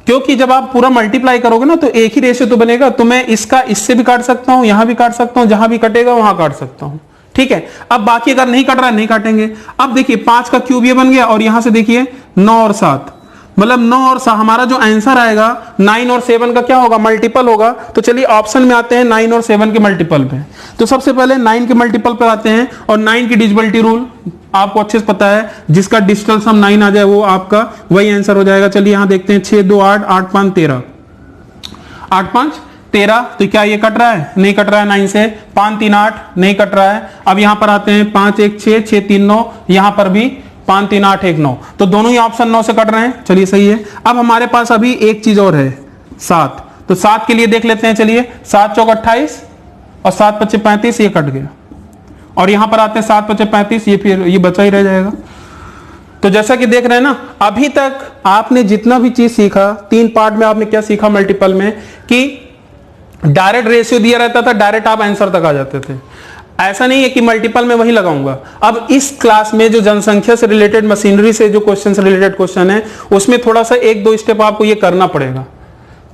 क्योंकि जब आप पूरा मल्टीप्लाई करोगे ना तो एक ही रेशियो तो बनेगा। तो मैं इसका इससे भी काट सकता हूं, यहां भी काट सकता हूं, जहां भी कटेगा वहां काट सकता हूं। ठीक है, अब बाकी अगर नहीं कट रहा है नहीं काटेंगे। अब देखिए 5 का क्यूब ये बन गया, और यहां से देखिए 9 और 7, मतलब 9 और 7, हमारा जो आंसर आएगा 9 और 7 का क्या होगा, मल्टीपल होगा। तो चलिए ऑप्शन में आते हैं 9 और 7 के मल्टीपल पे। तो सबसे पहले 9 के मल्टीपल पे आते हैं, और 9 की डिविजिबिलिटी रूल आपको अच्छे से पता है, जिसका डिजिटल सम 9 आ जाए वो आपका वही आंसर हो जाएगा। चलिए यहां देखते हैं, 6 2 8, 8 5 13, 8 5 13। तो क्या ये कट रहा है, नहीं कट रहा है 9 से। 5 3 8 नहीं कट रहा है। अब यहां पर आते हैं 5 1 6, 6 3 9, यहां पर भी 5 3 8 1 9, तो दोनों ही ऑप्शन 9 से कट रहे हैं। चलिए सही है। अब हमारे पास अभी एक चीज और है, 7। तो 7 के लिए देख लेते हैं। चलिए 7 चौक 28 और 7 5 35, ये कट गया। और यहां पर आते हैं 7 5 35, ये फिर ये बचा ही रह जाएगा। तो जैसा कि देख रहे हैं ना, अभी तक आपने जितना भी चीज सीखा, 3 पार्ट में आपने क्या सीखा मल्टीपल में, कि डायरेक्ट रेशियो दिया रहता था, डायरेक्ट आप आंसर तक आ जाते थे। ऐसा नहीं है कि मल्टीपल में वही लगाऊंगा। अब इस क्लास में जो जनसंख्या से रिलेटेड, मशीनरी से जो क्वेश्चन से रिलेटेड क्वेश्चन है, उसमें थोड़ा सा 1-2 स्टेप आपको ये करना पड़ेगा,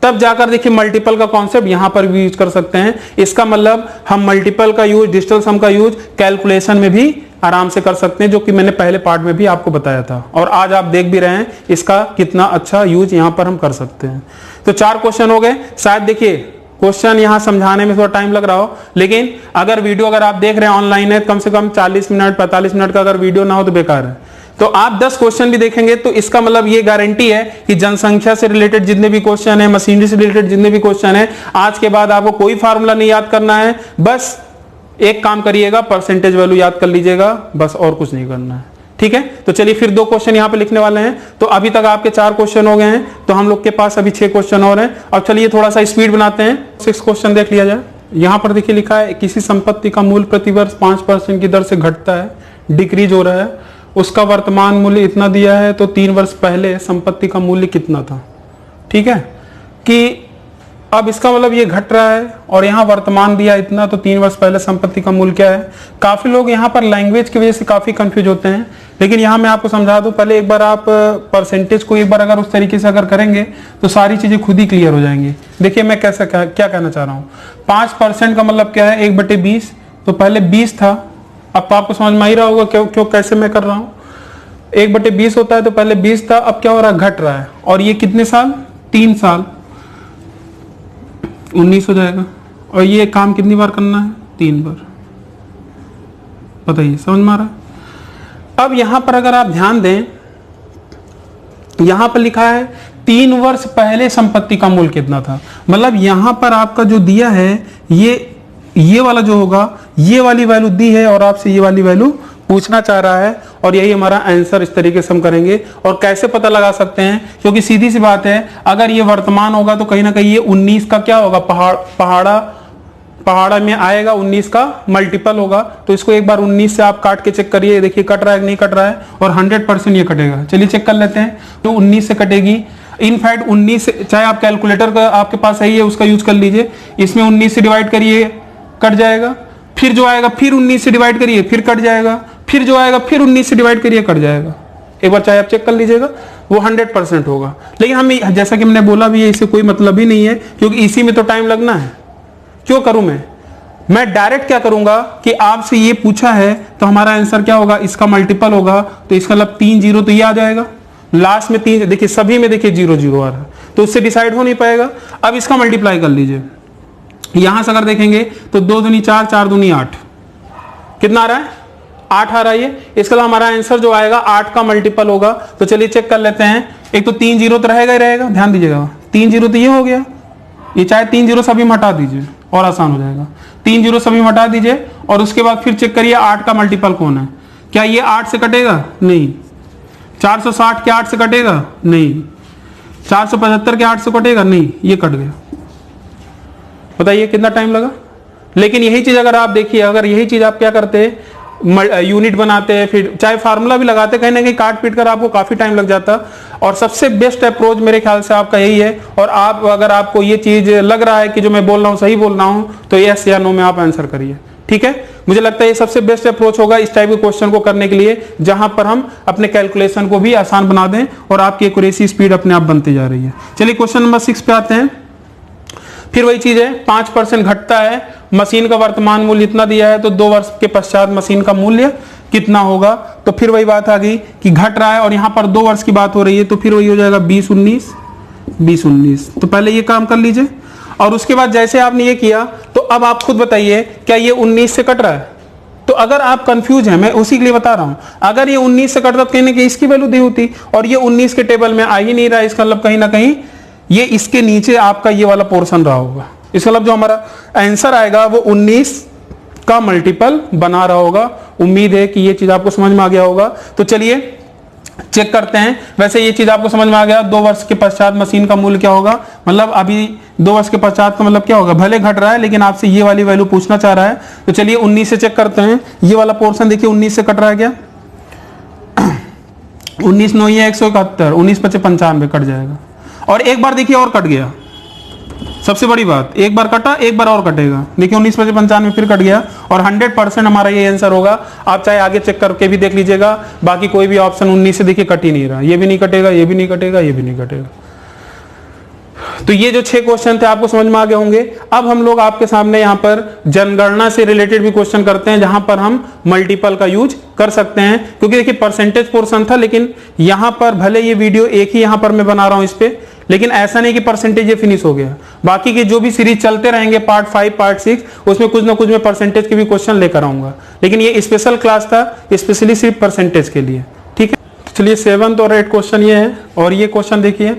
तब जाकर देखिए मल्टीपल का कॉन्सेप्ट यहां पर भी यूज कर सकते हैं। इसका मतलब हम मल्टीपल का यूज, डिजिटल सम का यूज कैलकुलेशन में भी आराम से कर सकते हैं, जो कि मैंने पहले पार्ट में भी आपको बताया था, और आज आप देख भी रहे हैं इसका कितना अच्छा यूज यहां पर हम कर सकते हैं। तो 4 क्वेश्चन हो गए। शायद देखिए क्वेश्चन यहाँ समझाने में थोड़ा टाइम लग रहा हो, लेकिन अगर वीडियो अगर आप देख रहे हैं ऑनलाइन है, कम से कम 40 मिनट 45 मिनट का अगर वीडियो ना हो तो बेकार है। तो आप 10 क्वेश्चन भी देखेंगे तो इसका मतलब ये गारंटी है कि जनसंख्या से रिलेटेड जितने भी क्वेश्चन है, मशीनरी से रिलेटेड जितने भी क्वेश्चन है, आज के बाद आपको कोई फार्मूला नहीं याद करना है, बस एक काम करिएगा, परसेंटेज वैल्यू याद कर लीजिएगा, बस और कुछ नहीं करना है। ठीक है, तो चलिए फिर 2 क्वेश्चन यहाँ पे लिखने वाले हैं। तो अभी तक आपके 4 क्वेश्चन हो गए हैं, तो हम लोग के पास अभी 6 क्वेश्चन और हैं। अब चलिए थोड़ा सा स्पीड बनाते हैं, 6 क्वेश्चन देख लिया जाए। यहाँ पर देखिए लिखा है किसी संपत्ति का मूल्य प्रतिवर्ष 5% की दर से घटता है, डिक्रीज हो रहा है, उसका वर्तमान मूल्य इतना दिया है, तो 3 वर्ष पहले संपत्ति का मूल्य कितना था। ठीक है, कि अब इसका मतलब ये घट रहा है और यहाँ वर्तमान दिया इतना, तो 3 वर्ष पहले संपत्ति का मूल्य क्या है। काफी लोग यहाँ पर लैंग्वेज की वजह से काफी कंफ्यूज होते हैं, लेकिन यहाँ मैं आपको समझा दूं, पहले एक बार आप परसेंटेज को एक बार अगर उस तरीके से अगर करेंगे तो सारी चीजें खुद ही क्लियर हो जाएंगी। देखिए मैं कैसा क्या कहना चाह रहा हूँ। 5% का मतलब क्या है, 1/20, तो पहले 20 था, अब तो आपको समझ में ही रहा होगा क्यों कैसे मैं कर रहा हूँ। 1/20 होता है, तो पहले 20 था, अब क्या हो रहा है, घट रहा है। और ये कितने साल, 3 साल, 19 हो जाएगा। और ये काम कितनी बार करना है, 3 बार। बताइए समझ में आ रहा है। अब यहां पर अगर आप ध्यान दें, यहां पर लिखा है 3 वर्ष पहले संपत्ति का मूल्य कितना था, मतलब यहां पर आपका जो दिया है ये वाला जो होगा, ये वाली वैल्यू दी है और आपसे ये वाली वैल्यू पूछना चाह रहा है, और यही हमारा आंसर इस तरीके से हम करेंगे। और कैसे पता लगा सकते हैं, क्योंकि सीधी सी बात है, अगर ये वर्तमान होगा तो कहीं ना कहीं ये 19 का क्या होगा, पहाड़ा में आएगा, 19 का मल्टीपल होगा। तो इसको एक बार 19 से आप काट के चेक करिए, देखिए कट रहा है कि नहीं कट रहा है, और 100% ये कटेगा। चलिए चेक कर लेते हैं, तो 19 से कटेगी। इनफैक्ट 19 से, चाहे आप कैलकुलेटर का आपके पास सही है उसका यूज कर लीजिए, इसमें 19 से डिवाइड करिए, कट जाएगा। फिर जो आएगा फिर 19 से डिवाइड करिए, फिर कट जाएगा। फिर जो आएगा फिर 19 से डिवाइड करिए, कट जाएगा। एक बार चाहे आप चेक कर लीजिएगा, वो 100% होगा। लेकिन हम जैसा कि मैंने बोला भी है, इससे कोई मतलब ही नहीं है, क्योंकि इसी में तो टाइम लगना है। क्यों करूं मैं डायरेक्ट क्या करूंगा कि आपसे ये पूछा है तो हमारा आंसर क्या होगा, इसका मल्टीपल होगा, तो इसका मतलब 3 जीरो तो ये आ जाएगा लास्ट में। 3 देखिए सभी में देखिए 0 0 आ रहा है, तो उससे डिसाइड हो नहीं पाएगा। अब इसका मल्टीप्लाई कर लीजिए, यहां से अगर देखेंगे तो 2 दूनी 4, 4 दूनी 8, कितना आ रहा है, 8 आ रहा है। इसके अलावा हमारा आंसर जो आएगा 8 का मल्टीपल होगा। तो चलिए चेक कर लेते हैं। एक तो 3 जीरो तो रहेगा ही रहेगा, ध्यान दीजिएगा, 3 जीरो तो ये हो गया, ये चाहे 3 जीरो सभी में हटा दीजिए और आसान हो जाएगा। 3 जीरो सभी में हटा दीजिए और उसके बाद फिर चेक करिए 8 का मल्टीपल कौन है। क्या ये 8 से कटेगा, नहीं। 460 के 8 से कटेगा, नहीं। 475 के 8 से कटेगा, नहीं, ये कट गया। बताइए कितना टाइम लगा। लेकिन यही चीज अगर आप देखिए, अगर यही चीज आप क्या करते, यूनिट बनाते हैं, फिर चाहे फार्मूला भी लगाते, कहीं ना कहीं काट पीट कर आपको काफी टाइम लग जाता। और सबसे बेस्ट अप्रोच मेरे ख्याल से आपका यही है। और आप अगर आपको ये चीज लग रहा है कि जो मैं बोल रहा हूँ सही बोल रहा हूँ, तो यस या नो में आप आंसर करिए। ठीक है, मुझे लगता है ये सबसे बेस्ट अप्रोच होगा इस टाइप के क्वेश्चन को करने के लिए, जहां पर हम अपने कैलकुलेशन को भी आसान बना दें और आपकी एक्यूरेसी स्पीड अपने आप बनती जा रही है। चलिए क्वेश्चन नंबर 6 पे आते हैं। फिर वही चीज है, 5% घटता है, मशीन का वर्तमान मूल्य इतना दिया है, तो 2 वर्ष के पश्चात मशीन का मूल्य कितना होगा। तो फिर वही बात आ गई कि घट रहा है और यहाँ पर 2 वर्ष की बात हो रही है, तो फिर वही हो जाएगा 20-19, 20-19। तो पहले ये काम कर लीजिए और उसके बाद जैसे आपने ये किया, तो अब आप खुद बताइए क्या ये 19 से कट रहा है। तो अगर आप कंफ्यूज हैं, मैं उसी के लिए बता रहा हूं, अगर ये 19 से कटता तो कहीं ना कहीं इसकी वैल्यू दी होती, और ये 19 के टेबल में आ ही नहीं रहा है, इसका मतलब कहीं ना कहीं ये इसके नीचे आपका ये वाला पोर्शन रहा होगा। इसका मतलब जो हमारा आंसर आएगा वो 19 का मल्टीपल बना रहा होगा। उम्मीद है कि ये चीज आपको समझ में आ गया होगा। तो चलिए चेक करते हैं। वैसे ये चीज आपको समझ में आ गया, 2 वर्ष के पश्चात मशीन का मूल्य क्या होगा, मतलब अभी 2 वर्ष के पश्चात का मतलब क्या होगा, भले घट रहा है लेकिन आपसे ये वाली वैल्यू पूछना चाह रहा है। तो चलिए 19 से चेक करते हैं। ये वाला पोर्शन देखिए 19 से कट रहा है क्या, 19 9 171, 19 5 95 कट जाएगा। और एक बार देखिए और कट गया, सबसे बड़ी बात, एक बार कटा एक बार और कटेगा। देखिए 19 5 95 फिर कट गया और 100% हमारा ये आंसर होगा। आप चाहे आगे चेक करके भी देख लीजिएगा, बाकी कोई भी ऑप्शन 19 से देखिए कट ही नहीं रहा, ये भी नहीं कटेगा, ये भी नहीं कटेगा, ये भी नहीं कटेगा। तो ये जो 6 क्वेश्चन थे आपको समझ में आ गए होंगे। अब हम लोग आपके सामने यहाँ पर जनगणना से रिलेटेड भी क्वेश्चन करते हैं, जहां पर हम मल्टीपल का यूज कर सकते हैं। क्योंकि देखिए परसेंटेज पोर्शन था, लेकिन यहाँ पर भले ये वीडियो एक ही यहाँ पर मैं बना रहा हूँ इस पे, लेकिन ऐसा नहीं कि परसेंटेज ये फिनिश हो गया। बाकी के जो भी सीरीज चलते रहेंगे पार्ट 5 पार्ट 6, उसमें कुछ ना कुछ मैं परसेंटेज के भी क्वेश्चन लेकर आऊंगा, लेकिन ये स्पेशल क्लास था स्पेशली सिर्फ परसेंटेज के लिए। ठीक है, चलिए 7th और 8th क्वेश्चन ये है। और ये क्वेश्चन देखिए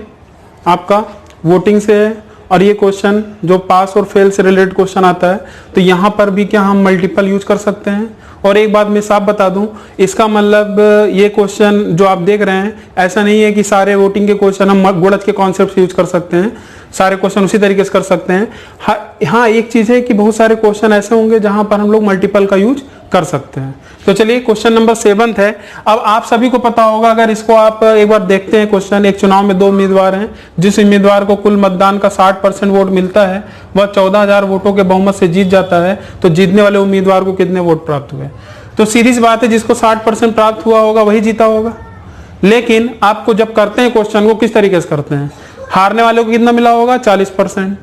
आपका वोटिंग से है, और ये क्वेश्चन जो पास और फेल से रिलेटेड क्वेश्चन आता है, तो यहाँ पर भी क्या हम मल्टीपल यूज कर सकते हैं। और एक बात मैं साफ बता दूं, इसका मतलब ये क्वेश्चन जो आप देख रहे हैं, ऐसा नहीं है कि सारे वोटिंग के क्वेश्चन हम गुणज के कॉन्सेप्ट से यूज कर सकते हैं, सारे क्वेश्चन उसी तरीके से कर सकते हैं। हाँ एक चीज है कि बहुत सारे क्वेश्चन ऐसे होंगे जहां पर हम लोग मल्टीपल का यूज कर सकते हैं। तो चलिए क्वेश्चन नंबर 7 है। अब आप सभी को पता होगा, अगर इसको आप एक बार देखते हैं क्वेश्चन, एक चुनाव में 2 उम्मीदवार हैं, जिस उम्मीदवार को कुल मतदान का 60% वोट मिलता है वह 14,000 वोटों के बहुमत से जीत जाता है, तो जीतने वाले उम्मीदवार को कितने वोट प्राप्त हुए। तो सीधी सी बात है, जिसको 60% प्राप्त हुआ होगा वही जीता होगा। लेकिन आपको जब करते हैं क्वेश्चन को किस तरीके से करते हैं, हारने वाले को कितना मिला होगा 40%,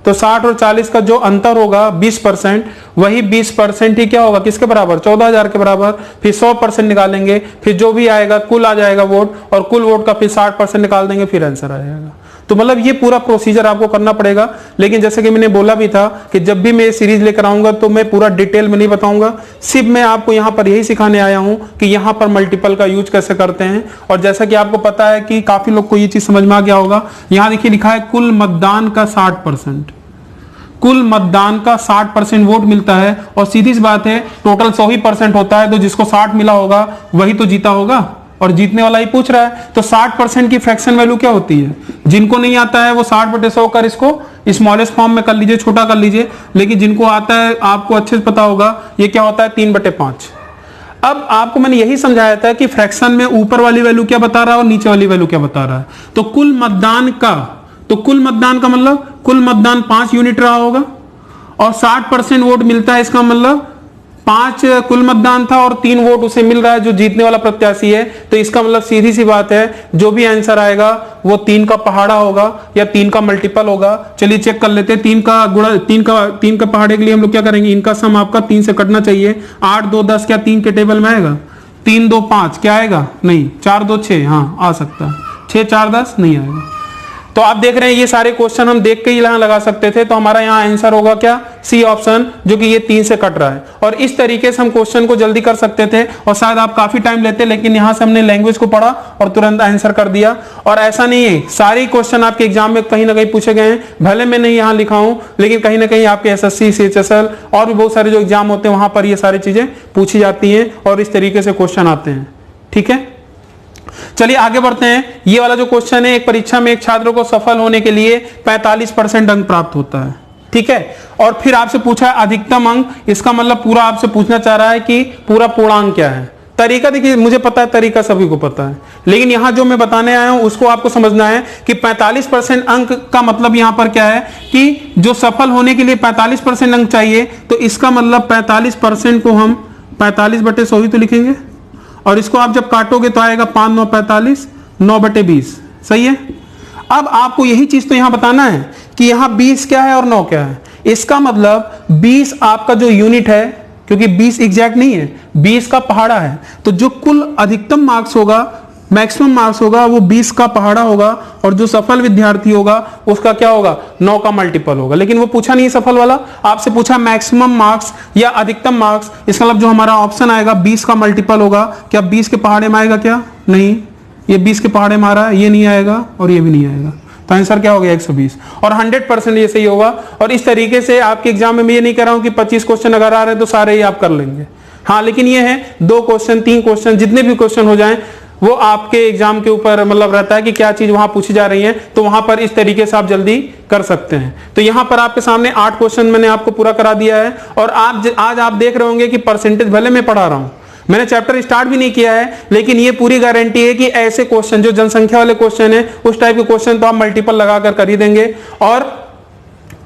तो 60 और 40 का जो अंतर होगा 20%, वही 20% ही क्या होगा किसके बराबर 14,000 के बराबर। फिर 100% निकालेंगे, फिर जो भी आएगा कुल आ जाएगा वोट, और कुल वोट का फिर 60% निकाल देंगे, फिर आंसर आ जाएगा। तो मतलब ये पूरा प्रोसीजर आपको करना पड़ेगा। लेकिन जैसे कि मैंने बोला भी था कि जब भी मैं ये सीरीज लेकर आऊंगा तो मैं पूरा डिटेल में नहीं बताऊंगा, सिर्फ मैं आपको यहाँ पर यही सिखाने आया हूँ कि यहाँ पर मल्टीपल का यूज कैसे करते हैं। और जैसा कि आपको पता है कि काफी लोग को ये चीज समझ में आ गया होगा, यहाँ देखिए लिखा है कुल मतदान का 60%, कुल मतदान का 60% वोट मिलता है, और सीधी सी बात है टोटल 100% होता है, तो जिसको 60 मिला होगा वही तो जीता होगा, और जीतने वाला ही पूछ रहा है। तो 60% की फ्रैक्शन वैल्यू क्या होती है, जिनको नहीं आता है वो 60/100 कर इसको स्मॉलेस्ट फॉर्म में कर लीजिए, छोटा कर लीजिए। लेकिन जिनको आता है आपको अच्छे से पता होगा ये क्या होता है 3/5। अब आपको मैंने यही समझाया था कि फ्रैक्शन में ऊपर वाली वैल्यू क्या बता रहा है और नीचे वाली वैल्यू क्या बता रहा है। तो कुल मतदान का मतलब कुल मतदान 5 यूनिट रहा होगा, और 60% वोट मिलता है, इसका मतलब 5 कुल मतदान था और 3 वोट उसे मिल रहा है जो जीतने वाला प्रत्याशी है। तो इसका मतलब सीधी सी बात है, जो भी आंसर आएगा वो 3 का पहाड़ा होगा या 3 का मल्टीपल होगा। चलिए चेक कर लेते हैं। 3 का गुणा 3 का पहाड़े के लिए हम लोग क्या करेंगे, इनका सम आपका 3 से कटना चाहिए। 8 2 10 क्या 3 के टेबल में आएगा, 3 2 5 क्या आएगा, नहीं 4 2 6 हाँ आ सकता है, 6 4 10 नहीं आएगा। तो आप देख रहे हैं ये सारे क्वेश्चन हम देख के ही यहां लगा सकते थे, तो हमारा यहां आंसर होगा क्या सी ऑप्शन, जो कि ये 3 से कट रहा है। और इस तरीके से हम क्वेश्चन को जल्दी कर सकते थे, और शायद आप काफी टाइम लेते, लेकिन यहां से हमने लैंग्वेज को पढ़ा और तुरंत आंसर कर दिया। और ऐसा नहीं है, सारे क्वेश्चन आपके एग्जाम में कहीं ना कहीं पूछे गए हैं, भले मैं नहीं यहां लिखा हूं, लेकिन कहीं ना कहीं आपके SSC CHSL और भी बहुत सारे जो एग्जाम होते हैं वहां पर ये सारी चीजें पूछी जाती हैं और इस तरीके से क्वेश्चन आते हैं। ठीक है, चलिए आगे बढ़ते हैं। ये वाला जो क्वेश्चन है, एक परीक्षा में एक छात्र को सफल होने के लिए 45% अंक प्राप्त होता है। ठीक है, और फिर आपसे पूछा है अधिकतम अंक, इसका मतलब पूरा आपसे पूछना चाह रहा है कि पूरा पूर्णांक क्या है। तरीका देखिए, मुझे पता है तरीका सभी को पता है, लेकिन यहां जो मैं बताने आया हूं उसको आपको समझना है कि 45% अंक का मतलब यहां पर क्या है कि जो सफल होने के लिए 45% अंक चाहिए, तो इसका मतलब 45% को हम 45/100 ही तो लिखेंगे, और इसको आप जब काटोगे तो आएगा 5 9 45 9/20। सही है। अब आपको यही चीज तो यहां बताना है कि यहां 20 क्या है और 9 क्या है। इसका मतलब 20 आपका जो यूनिट है, क्योंकि 20 एग्जैक्ट नहीं है, 20 का पहाड़ा है, तो जो कुल अधिकतम मार्क्स होगा, मैक्सिमम मार्क्स होगा, वो 20 का पहाड़ा होगा, और जो सफल विद्यार्थी होगा उसका क्या होगा 9 का मल्टीपल होगा। लेकिन वो पूछा नहीं सफल वाला, आपसे पूछा मैक्सिमम मार्क्स या अधिकतम मार्क्स। इसका मतलब जो हमारा ऑप्शन आएगा 20 का मल्टीपल होगा। क्या 20 के पहाड़े में आएगा, क्या नहीं, ये 20 के पहाड़े में आ रहा है, ये नहीं आएगा और ये भी नहीं आएगा, तो आंसर क्या हो गया 120, और 100% ये सही होगा। और इस तरीके से आपके एग्जाम में मैं ये नहीं कह रहा हूं कि 25 क्वेश्चन अगर आ रहे हैं तो सारे ही आप कर लेंगे, हाँ, लेकिन ये है 2 क्वेश्चन 3 क्वेश्चन जितने भी क्वेश्चन हो जाएं वो आपके एग्जाम के ऊपर मतलब रहता है कि क्या चीज वहां पूछी जा रही है, तो वहां पर इस तरीके से आप जल्दी कर सकते हैं। तो यहां पर आपके सामने 8 क्वेश्चन मैंने आपको पूरा करा दिया है, और आज आप देख रहे होंगे कि परसेंटेज भले मैं पढ़ा रहा हूं, मैंने चैप्टर स्टार्ट भी नहीं किया है, लेकिन ये पूरी गारंटी है कि ऐसे क्वेश्चन जो जनसंख्या वाले क्वेश्चन है उस टाइप के क्वेश्चन तो आप मल्टीपल लगाकर कर ही देंगे। और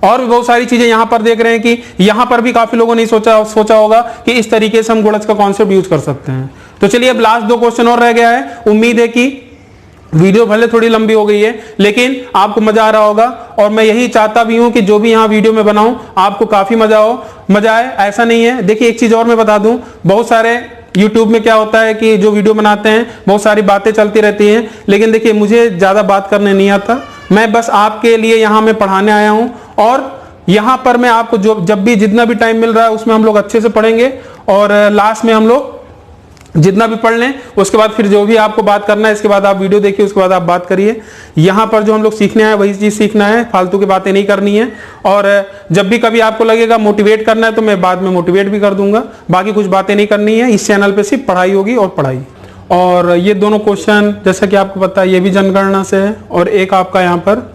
भी बहुत सारी चीजें यहां पर देख रहे हैं कि यहां पर भी काफी लोगों ने सोचा होगा कि इस तरीके से हम गुणज का कॉन्सेप्ट यूज कर सकते हैं। तो चलिए अब लास्ट 2 क्वेश्चन और रह गया है। उम्मीद है कि वीडियो भले थोड़ी लंबी हो गई है, लेकिन आपको मजा आ रहा होगा, और मैं यही चाहता भी हूं कि जो भी यहाँ वीडियो में बनाऊं आपको काफी मजा आए। ऐसा नहीं है, देखिए एक चीज और मैं बता दूं, बहुत सारे YouTube में क्या होता है कि जो वीडियो बनाते हैं बहुत सारी बातें चलती रहती हैं, लेकिन देखिए मुझे ज्यादा बात करने नहीं आता, मैं बस आपके लिए यहाँ मैं पढ़ाने आया हूँ, और यहाँ पर मैं आपको जब भी जितना भी टाइम मिल रहा है उसमें हम लोग अच्छे से पढ़ेंगे, और लास्ट में हम लोग जितना भी पढ़ लें उसके बाद फिर जो भी आपको बात करना है इसके बाद आप वीडियो देखिए, उसके बाद आप बात करिए। यहाँ पर जो हम लोग सीखने आए वही चीज सीखना है, फालतू की बातें नहीं करनी है। और जब भी कभी आपको लगेगा मोटिवेट करना है तो मैं बाद में मोटिवेट भी कर दूंगा, बाकी कुछ बातें नहीं करनी है। इस चैनल पे सिर्फ पढ़ाई होगी और पढ़ाई। और ये दोनों क्वेश्चन जैसा कि आपको पता है ये भी जनगणना से है, और एक आपका यहाँ पर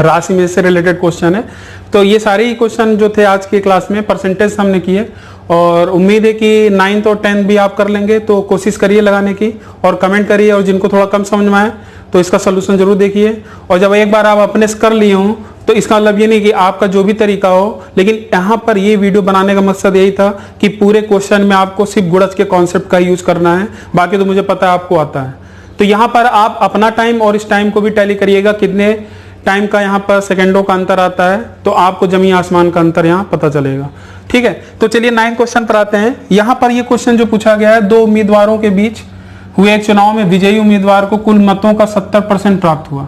राशि में से रिलेटेड क्वेश्चन है। तो ये सारे ही क्वेश्चन जो थे आज की क्लास में परसेंटेज हमने किए, और उम्मीद है कि 9th और 10th भी आप कर लेंगे। तो कोशिश करिए लगाने की और कमेंट करिए, और जिनको थोड़ा कम समझ में आए तो इसका सोल्यूशन जरूर देखिए। और जब एक बार आप अपने से कर लिए हों तो इसका मतलब ये नहीं कि आपका जो भी तरीका हो, लेकिन यहाँ पर ये वीडियो बनाने का मकसद यही था कि पूरे क्वेश्चन में आपको सिर्फ गुणज के कॉन्सेप्ट का यूज करना है, बाकी तो मुझे पता है आपको आता है। तो यहाँ पर आप अपना टाइम और इस टाइम को भी टैली करिएगा, कितने टाइम का यहाँ पर सेकंडों का अंतर आता है, तो आपको जमीन आसमान का अंतर यहाँ पता चलेगा। ठीक है, तो चलिए 9th क्वेश्चन पर आते हैं। यहाँ पर ये क्वेश्चन जो पूछा गया है, दो उम्मीदवारों के बीच हुए एक चुनाव में विजयी उम्मीदवार को कुल मतों का 70% प्राप्त हुआ।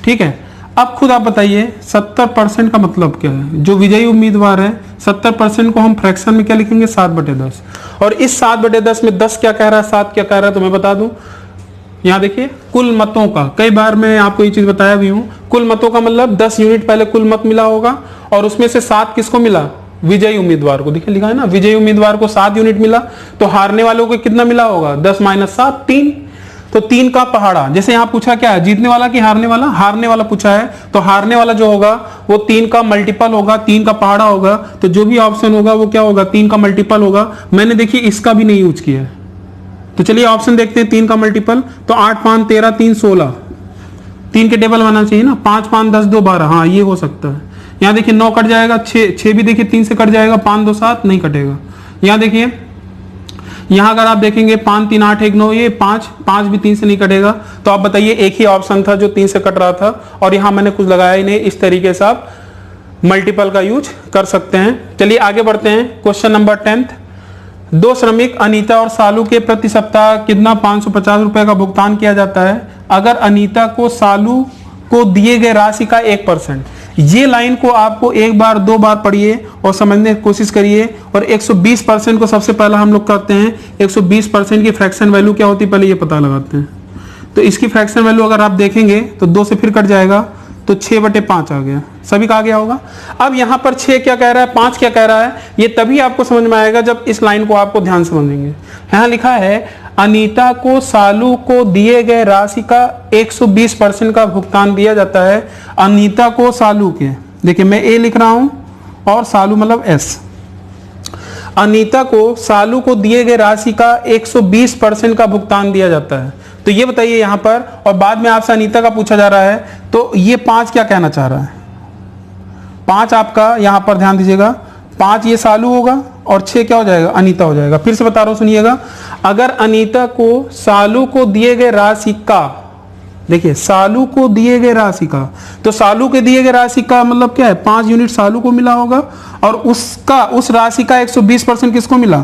ठीक है, अब खुद आप बताइए 70% का मतलब क्या है। जो विजयी उम्मीदवार है 70% को हम फ्रैक्शन में क्या लिखेंगे, 7/10। और इस 7/10 में 10 क्या कह रहा है, 7 क्या कह रहा है, तो मैं बता दूं। यहाँ देखिए कुल मतों का, कई बार मैं आपको ये चीज बताया भी हूं, कुल मतों का मतलब 10 यूनिट पहले कुल मत मिला होगा, और उसमें से 7 किसको मिला, विजयी उम्मीदवार को। देखिए लिखा है ना, विजयी उम्मीदवार को 7 यूनिट मिला, तो हारने वालों को कितना मिला होगा, 10 - 7 3। तो 3 का पहाड़ा, जैसे यहाँ पूछा क्या है, जीतने वाला कि हारने वाला, हारने वाला पूछा है, तो हारने वाला जो होगा वो 3 का मल्टीपल होगा, 3 का पहाड़ा होगा। तो जो भी ऑप्शन होगा वो क्या होगा, 3 का मल्टीपल होगा। मैंने देखिए इसका भी नहीं यूज किया है, तो चलिए ऑप्शन देखते हैं 3 का मल्टीपल। तो 8 5 13 3 16, 3 के टेबल बनना चाहिए ना, 5 5 10 2 12, हाँ ये हो सकता है। यहाँ देखिए 9 कट जाएगा, 6 भी देखिए 3 से कट जाएगा, 5 2 7 नहीं कटेगा। यहाँ देखिए, यहाँ अगर आप देखेंगे 5 3 8 1 9, ये 5 भी 3 से नहीं कटेगा। तो आप बताइए एक ही ऑप्शन था जो 3 से कट रहा था, और यहाँ मैंने कुछ लगाया ही नहीं। इस तरीके से आप मल्टीपल का यूज कर सकते हैं। चलिए आगे बढ़ते हैं। क्वेश्चन नंबर 10th, 2 श्रमिक अनीता और सालू के प्रति सप्ताह कितना 550 रुपए का भुगतान किया जाता है अगर अनीता को सालू को दिए गए राशि का 1%। ये लाइन को आपको एक बार 2 बार पढ़िए और समझने की कोशिश करिए। और 120% को सबसे पहला हम लोग करते हैं, 120% की फ्रैक्शन वैल्यू क्या होती है पहले ये पता लगाते हैं। तो इसकी फ्रैक्शन वैल्यू अगर आप देखेंगे तो 2 से फिर कट जाएगा, तो 6/5 आ गया। सभी का आ गया होगा। अब यहाँ पर 6 क्या कह रहा है, 5 क्या कह रहा है, ये तभी आपको समझ में आएगा जब इस लाइन को आपको ध्यान से समझेंगे। यहाँ लिखा है अनीता को सालू को दिए गए राशि का 120% का भुगतान दिया जाता है। अनीता को सालू के, देखिए मैं ए लिख रहा हूं और सालू मतलब एस। अनीता को सालू को दिए गए राशि का 120% का भुगतान दिया जाता है। तो ये बताइए यहाँ पर, और बाद में आपसे अनीता का पूछा जा रहा है, तो ये 5 क्या कहना चाह रहा है। 5 आपका यहाँ पर ध्यान दीजिएगा, 5 ये सालू होगा और 6 क्या हो जाएगा, अनीता हो जाएगा। फिर से बता रहा हूं सुनिएगा, अगर अनीता को सालू को दिए गए राशि का, देखिए सालू को दिए गए राशि का, तो सालू के दिए गए राशि का मतलब क्या है, 5 यूनिट सालू को मिला होगा, और उसका उस राशि का 120% किसको मिला,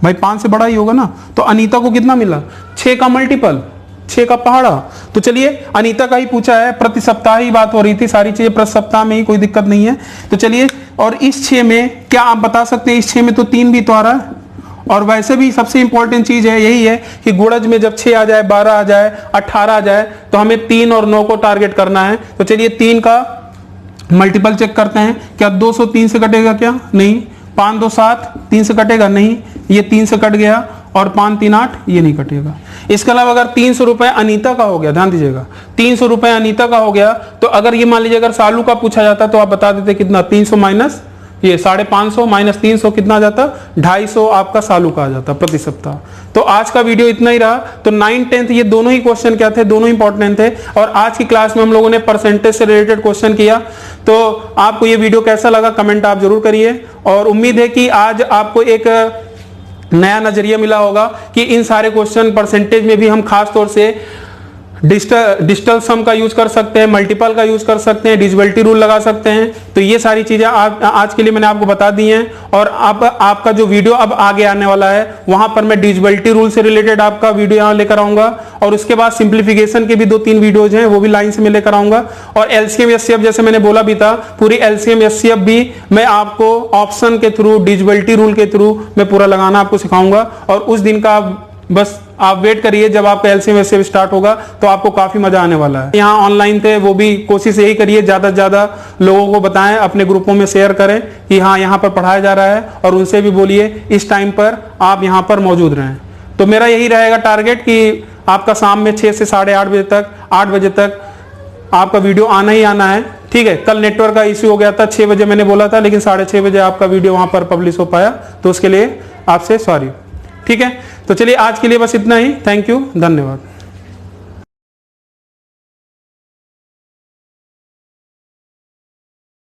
भाई 5 से बड़ा ही होगा ना। तो अनीता को कितना मिला, 6 का मल्टीपल, 6 का पहाड़ा। तो चलिए अनीता का ही पूछा है, प्रति सप्ताह ही बात हो रही थी, सारी चीजें प्रति सप्ताह में ही, कोई दिक्कत नहीं है। तो चलिए, और इस 6 में क्या आप बता सकते हैं, इस 6 में तो 3 भी तो आ रहा है। और वैसे भी सबसे इंपॉर्टेंट चीज है यही है कि गुणज में जब 6 आ जाए, 12 आ जाए, 18 आ जाए, तो हमें 3 और 9 को टारगेट करना है। तो चलिए 3 का मल्टीपल चेक करते हैं, क्या 203 से कटेगा, क्या नहीं। 5 2 7, 3 से कटेगा नहीं, ये 3 से कट गया, और 5 3 8 ये नहीं कटेगा। इसके अलावा अगर 300 रुपए अनीता का हो गया, ध्यान दीजिएगा 300 रुपए अनीता का हो गया, तो अगर ये मान लीजिए अगर सालू का पूछा जाता तो आप बता देते कितना, 300 माइनस ये 550 माइनस 300 कितना आ जाता, 250 आपका सालू का आ जाता प्रति सप्ताह। तो आज का वीडियो इतना ही रहा। तो 9th 10th ये दोनों ही क्वेश्चन क्या थे, दोनों इंपॉर्टेंट थे। और आज की क्लास में हम लोगों ने परसेंटेज से रिलेटेड क्वेश्चन किया। तो आपको ये वीडियो कैसा लगा कमेंट आप जरूर करिए, और उम्मीद है कि आज आपको एक नया नजरिया मिला होगा कि इन सारे क्वेश्चन परसेंटेज में भी हम खास तौर से डिजिटल सम का यूज कर सकते हैं, मल्टीपल का यूज कर सकते हैं, डिविजिबिलिटी रूल लगा सकते हैं। तो ये सारी चीजें आज के लिए मैंने आपको बता दी हैं। और आपका जो वीडियो अब आगे आने वाला है वहां पर मैं डिविजिबिलिटी रूल से रिलेटेड आपका वीडियो यहाँ लेकर आऊंगा, और उसके बाद सिंप्लीफिकेशन के भी 2-3 वीडियोज हैं वो भी लाइन से मैं लेकर आऊंगा। और एलसीएम एचसीएफ जैसे मैंने बोला भी था, पूरी एलसीएम एचसीएफ भी मैं आपको ऑप्शन के थ्रू, डिविजिबिलिटी रूल के थ्रू मैं पूरा लगाना आपको सिखाऊंगा। और उस दिन का बस आप वेट करिए, जब आपका एलसीएम एचसीएफ स्टार्ट होगा तो आपको काफी मजा आने वाला है। यहाँ ऑनलाइन थे वो भी कोशिश यही करिए, ज्यादा से ज्यादा लोगों को बताएं, अपने ग्रुपों में शेयर करें कि हाँ यहाँ पर पढ़ाया जा रहा है, और उनसे भी बोलिए इस टाइम पर आप यहाँ पर मौजूद रहें। तो मेरा यही रहेगा टारगेट कि आपका शाम में 6 से 8:30 बजे तक, 8 बजे तक आपका वीडियो आना ही आना है। ठीक है, कल नेटवर्क का इश्यू हो गया था, 6 बजे मैंने बोला था, लेकिन 6:30 बजे आपका वीडियो वहां पर पब्लिश हो पाया, तो उसके लिए आपसे सॉरी। ठीक है, तो चलिए आज के लिए बस इतना ही। थैंक यू, धन्यवाद।